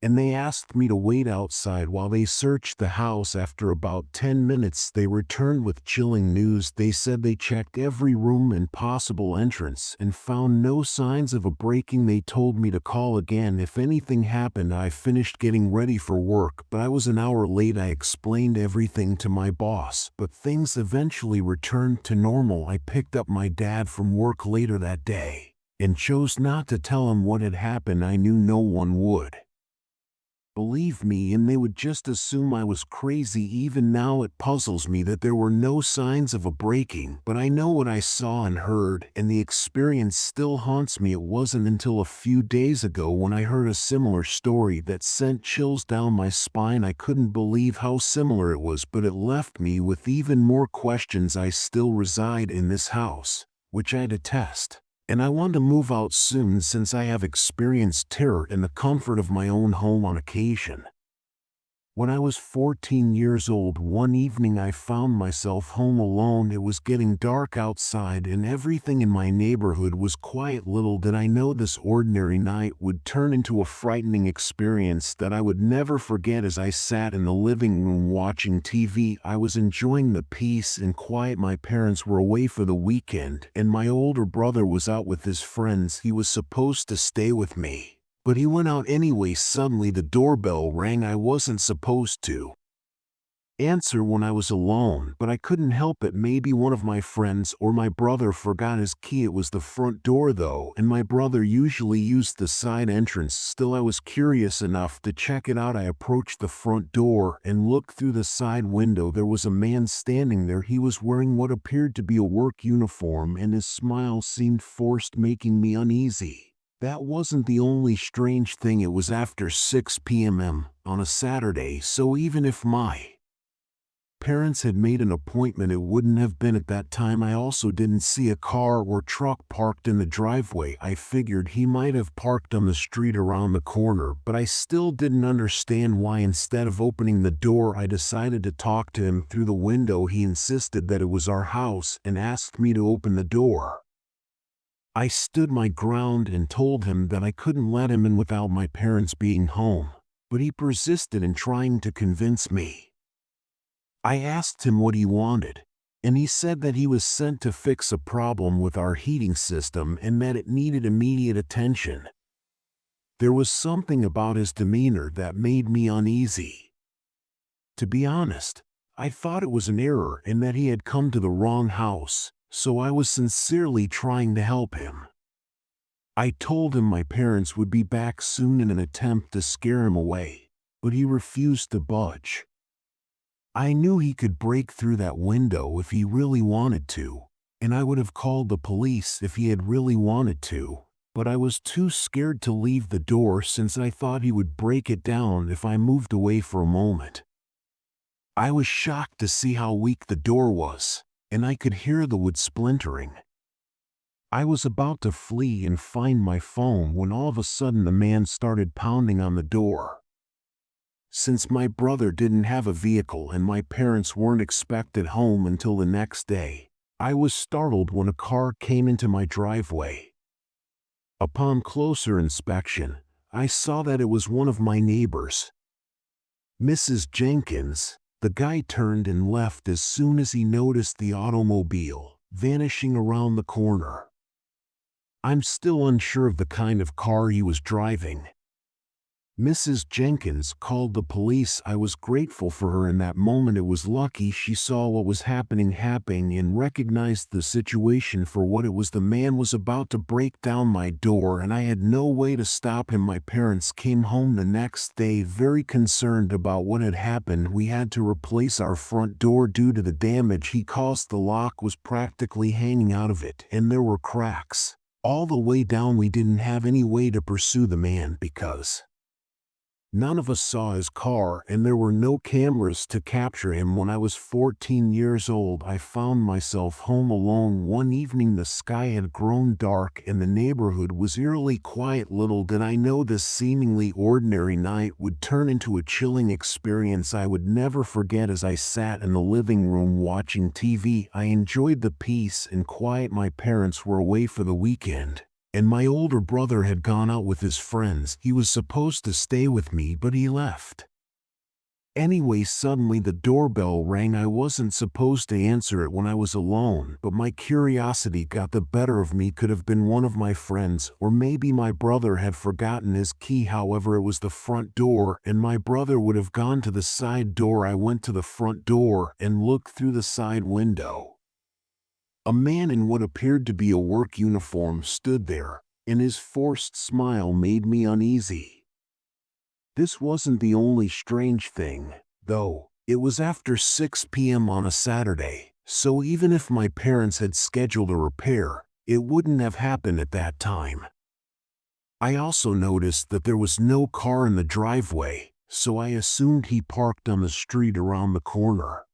S1: and they asked me to wait outside while they searched the house. After about 10 minutes, they returned with chilling news. They said they checked every room and possible entrance and found no signs of a break-in. They told me to call again if anything happened. I finished getting ready for work, but I was an hour late. I explained everything to my boss, but things eventually returned to normal. I picked up my dad from work later that day and chose not to tell him what had happened. I knew no one would believe me, and they would just assume I was crazy. Even now it puzzles me that there were no signs of a break-in, but I know what I saw and heard, and the experience still haunts me. It wasn't until a few days ago when I heard a similar story that sent chills down my spine. I couldn't believe how similar it was, but it left me with even more questions. I still reside in this house, which I detest, and I want to move out soon since I have experienced terror in the comfort of my own home on occasion. When I was 14 years old, one evening I found myself home alone. It was getting dark outside and everything in my neighborhood was quiet. Little did I know this ordinary night would turn into a frightening experience that I would never forget. As I sat in the living room watching TV, I was enjoying the peace and quiet. My parents were away for the weekend, and my older brother was out with his friends. He was supposed to stay with me, but he went out anyway. Suddenly the doorbell rang. I wasn't supposed to answer when I was alone, but I couldn't help it. Maybe one of my friends or my brother forgot his key. It was the front door though, and my brother usually used the side entrance. Still, I was curious enough to check it out. I approached the front door and looked through the side window. There was a man standing there. He was wearing what appeared to be a work uniform, and his smile seemed forced, making me uneasy. That wasn't the only strange thing. It was after 6 p.m. on a Saturday, so even if my parents had made an appointment, it wouldn't have been at that time. I also didn't see a car or truck parked in the driveway. I figured he might have parked on the street around the corner, but I still didn't understand why instead of opening the door I decided to talk to him through the window. He insisted that it was our house and asked me to open the door. I stood my ground and told him that I couldn't let him in without my parents being home, but he persisted in trying to convince me. I asked him what he wanted, and he said that he was sent to fix a problem with our heating system and that it needed immediate attention. There was something about his demeanor that made me uneasy. To be honest, I thought it was an error and that he had come to the wrong house, so I was sincerely trying to help him. I told him my parents would be back soon in an attempt to scare him away, but he refused to budge. I knew he could break through that window if he really wanted to, and I would have called the police if he had really wanted to, but I was too scared to leave the door since I thought he would break it down if I moved away for a moment. I was shocked to see how weak the door was, and I could hear the wood splintering. I was about to flee and find my phone when all of a sudden the man started pounding on the door. Since my brother didn't have a vehicle and my parents weren't expected home until the next day, I was startled when a car came into my driveway. Upon closer inspection, I saw that it was one of my neighbors. Mrs. Jenkins. The guy turned and left as soon as he noticed the automobile, vanishing around the corner. I'm still unsure of the kind of car he was driving. Mrs. Jenkins called the police. I was grateful for her in that moment. It was lucky she saw what was happening and recognized the situation for what it was. The man was about to break down my door and I had no way to stop him. My parents came home the next day very concerned about what had happened. We had to replace our front door due to the damage he caused. The lock was practically hanging out of it and there were cracks all the way down. We didn't have any way to pursue the man because none of us saw his car and there were no cameras to capture him. When I was 14 years old, I found myself home alone one evening. The sky had grown dark and the neighborhood was eerily quiet. Little did I know this seemingly ordinary night would turn into a chilling experience I would never forget. As I sat in the living room watching TV, I enjoyed the peace and quiet. My parents were away for the weekend, and my older brother had gone out with his friends. He was supposed to stay with me, but he left. Anyway, suddenly the doorbell rang. I wasn't supposed to answer it when I was alone, but my curiosity got the better of me. Could have been one of my friends, or maybe my brother had forgotten his key. However, it was the front door, and my brother would have gone to the side door. I went to the front door and looked through the side window. A man in what appeared to be a work uniform stood there, and his forced smile made me uneasy. This wasn't the only strange thing, though. It was after 6 p.m. on a Saturday, so even if my parents had scheduled a repair, it wouldn't have happened at that time. I also noticed that there was no car in the driveway, so I assumed he parked on the street around the corner.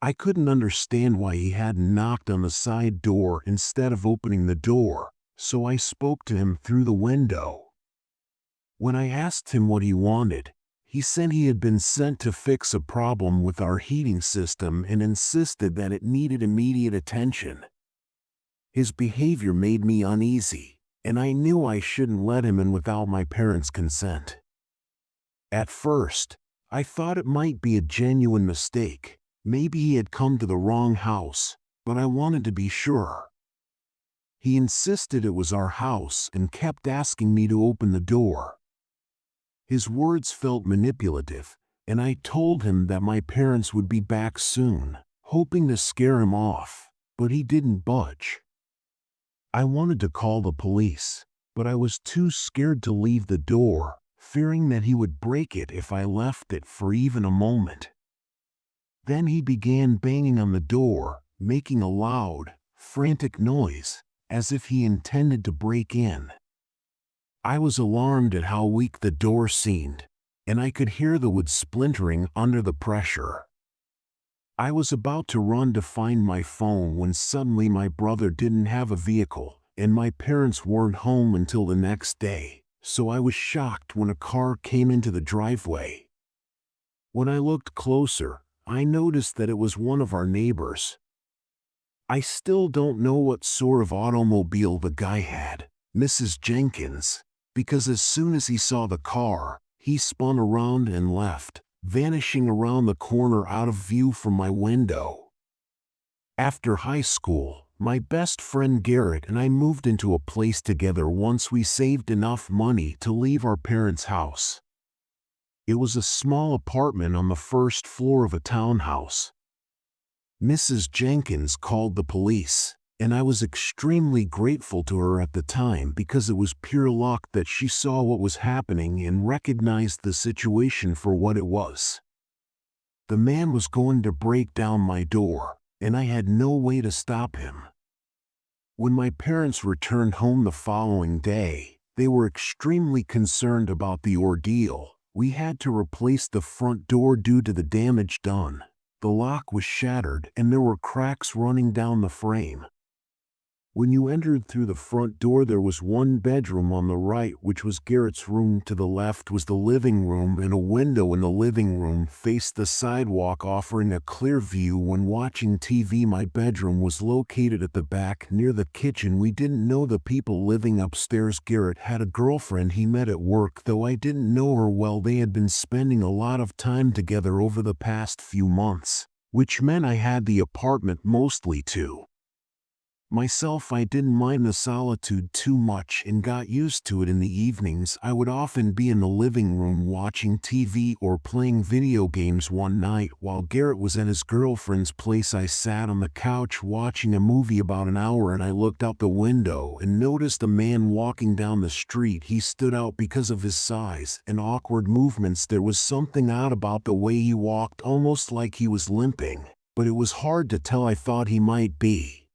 S1: I couldn't understand why he hadn't knocked on the side door instead of opening the door, so I spoke to him through the window. When I asked him what he wanted, he said he had been sent to fix a problem with our heating system and insisted that it needed immediate attention. His behavior made me uneasy, and I knew I shouldn't let him in without my parents' consent. At first, I thought it might be a genuine mistake. Maybe he had come to the wrong house, but I wanted to be sure. He insisted it was our house and kept asking me to open the door. His words felt manipulative, and I told him that my parents would be back soon, hoping to scare him off, but he didn't budge. I wanted to call the police, but I was too scared to leave the door, fearing that he would break it if I left it for even a moment. Then he began banging on the door, making a loud, frantic noise, as if he intended to break in. I was alarmed at how weak the door seemed, and I could hear the wood splintering under the pressure. I was about to run to find my phone when suddenly my brother didn't have a vehicle, and my parents weren't home until the next day, so I was shocked when a car came into the driveway. When I looked closer, I noticed that it was one of our neighbors. I still don't know what sort of automobile the guy had, Mrs. Jenkins, because as soon as he saw the car, he spun around and left, vanishing around the corner out of view from my window. After high school, my best friend Garrett and I moved into a place together once we saved enough money to leave our parents' house. It was a small apartment on the first floor of a townhouse. Mrs. Jenkins called the police, and I was extremely grateful to her at the time because it was pure luck that she saw what was happening and recognized the situation for what it was. The man was going to break down my door, and I had no way to stop him. When my parents returned home the following day, they were extremely concerned about the ordeal. We had to replace the front door due to the damage done. The lock was shattered and there were cracks running down the frame. When you entered through the front door, there was one bedroom on the right, which was Garrett's room. To the left was the living room, and a window in the living room faced the sidewalk, offering a clear view when watching TV. My bedroom was located at the back near the kitchen. We didn't know the people living upstairs. Garrett had a girlfriend he met at work, though I didn't know her well. They had been spending a lot of time together over the past few months, which meant I had the apartment mostly to myself. I didn't mind the solitude too much and got used to it. In the evenings, I would often be in the living room watching TV or playing video games. One night, while Garrett was at his girlfriend's place, I sat on the couch watching a movie about an hour, and I looked out the window and noticed a man walking down the street. He stood out because of his size and awkward movements. There was something odd about the way he walked, almost like he was limping, but it was hard to tell. I thought he might be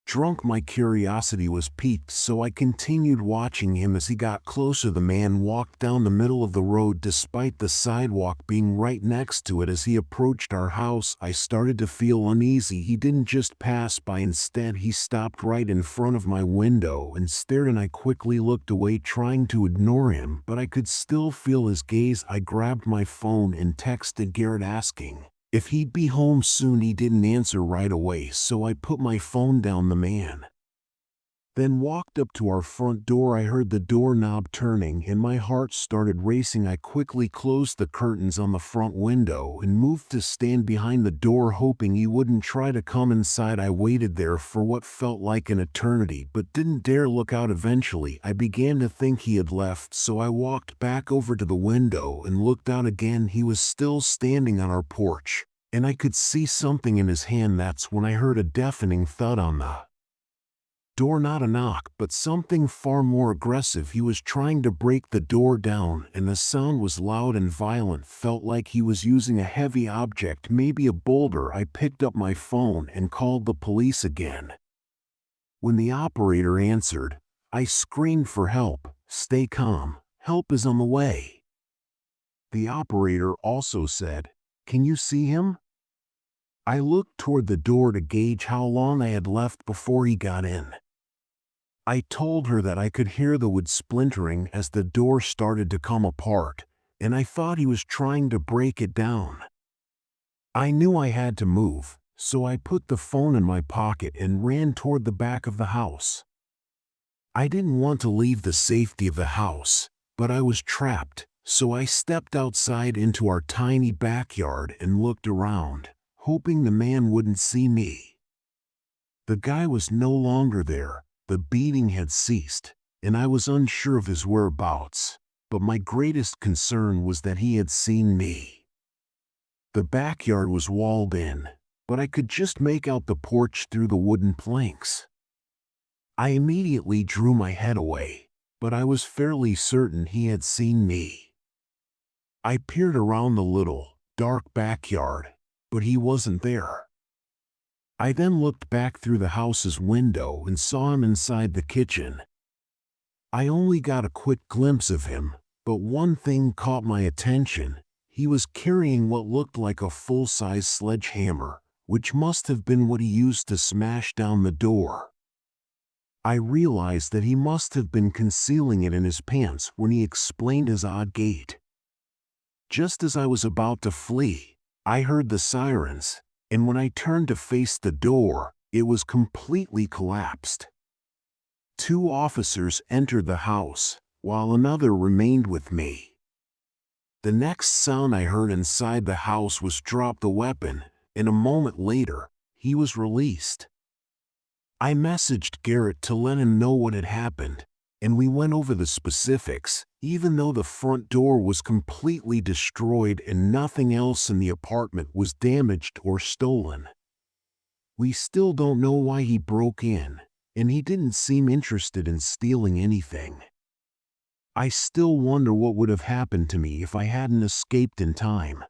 S1: drunk. My curiosity was piqued, so I continued watching him. As he got closer, the man walked down the middle of the road despite the sidewalk being right next to it. As he approached our house, I started to feel uneasy. He didn't just pass by, instead he stopped right in front of my window and stared, and I quickly looked away, trying to ignore him, but I could still feel his gaze. I grabbed my phone and texted Garrett asking if he'd be home soon. He didn't answer right away, so I put my phone down. The man then walked up to our front door. I heard the doorknob turning and my heart started racing. I quickly closed the curtains on the front window and moved to stand behind the door, hoping he wouldn't try to come inside. I waited there for what felt like an eternity, but didn't dare look out. Eventually, I began to think he had left, so I walked back over to the window and looked out again. He was still standing on our porch, and I could see something in his hand. That's when I heard a deafening thud on the door. Not a knock, but something far more aggressive. He was trying to break the door down, and the sound was loud and violent. Felt like he was using a heavy object, maybe a boulder. I picked up my phone and called the police again. When the operator answered, I screamed for help. Stay calm, help is on the way. The operator also said, can you see him? I looked toward the door to gauge how long I had left before he got in. I told her that I could hear the wood splintering as the door started to come apart, and I thought he was trying to break it down. I knew I had to move, so I put the phone in my pocket and ran toward the back of the house. I didn't want to leave the safety of the house, but I was trapped, so I stepped outside into our tiny backyard and looked around, hoping the man wouldn't see me. The guy was no longer there. The beating had ceased, and I was unsure of his whereabouts, but my greatest concern was that he had seen me. The backyard was walled in, but I could just make out the porch through the wooden planks. I immediately drew my head away, but I was fairly certain he had seen me. I peered around the little, dark backyard, but he wasn't there. I then looked back through the house's window and saw him inside the kitchen. I only got a quick glimpse of him, but one thing caught my attention. He was carrying what looked like a full-size sledgehammer, which must have been what he used to smash down the door. I realized that he must have been concealing it in his pants when he explained his odd gait. Just as I was about to flee, I heard the sirens, and when I turned to face the door, it was completely collapsed. 2 officers entered the house, while another remained with me. The next sound I heard inside the house was drop the weapon, and a moment later, he was released. I messaged Garrett to let him know what had happened, and we went over the specifics, even though the front door was completely destroyed and nothing else in the apartment was damaged or stolen. We still don't know why he broke in, and he didn't seem interested in stealing anything. I still wonder what would have happened to me if I hadn't escaped in time.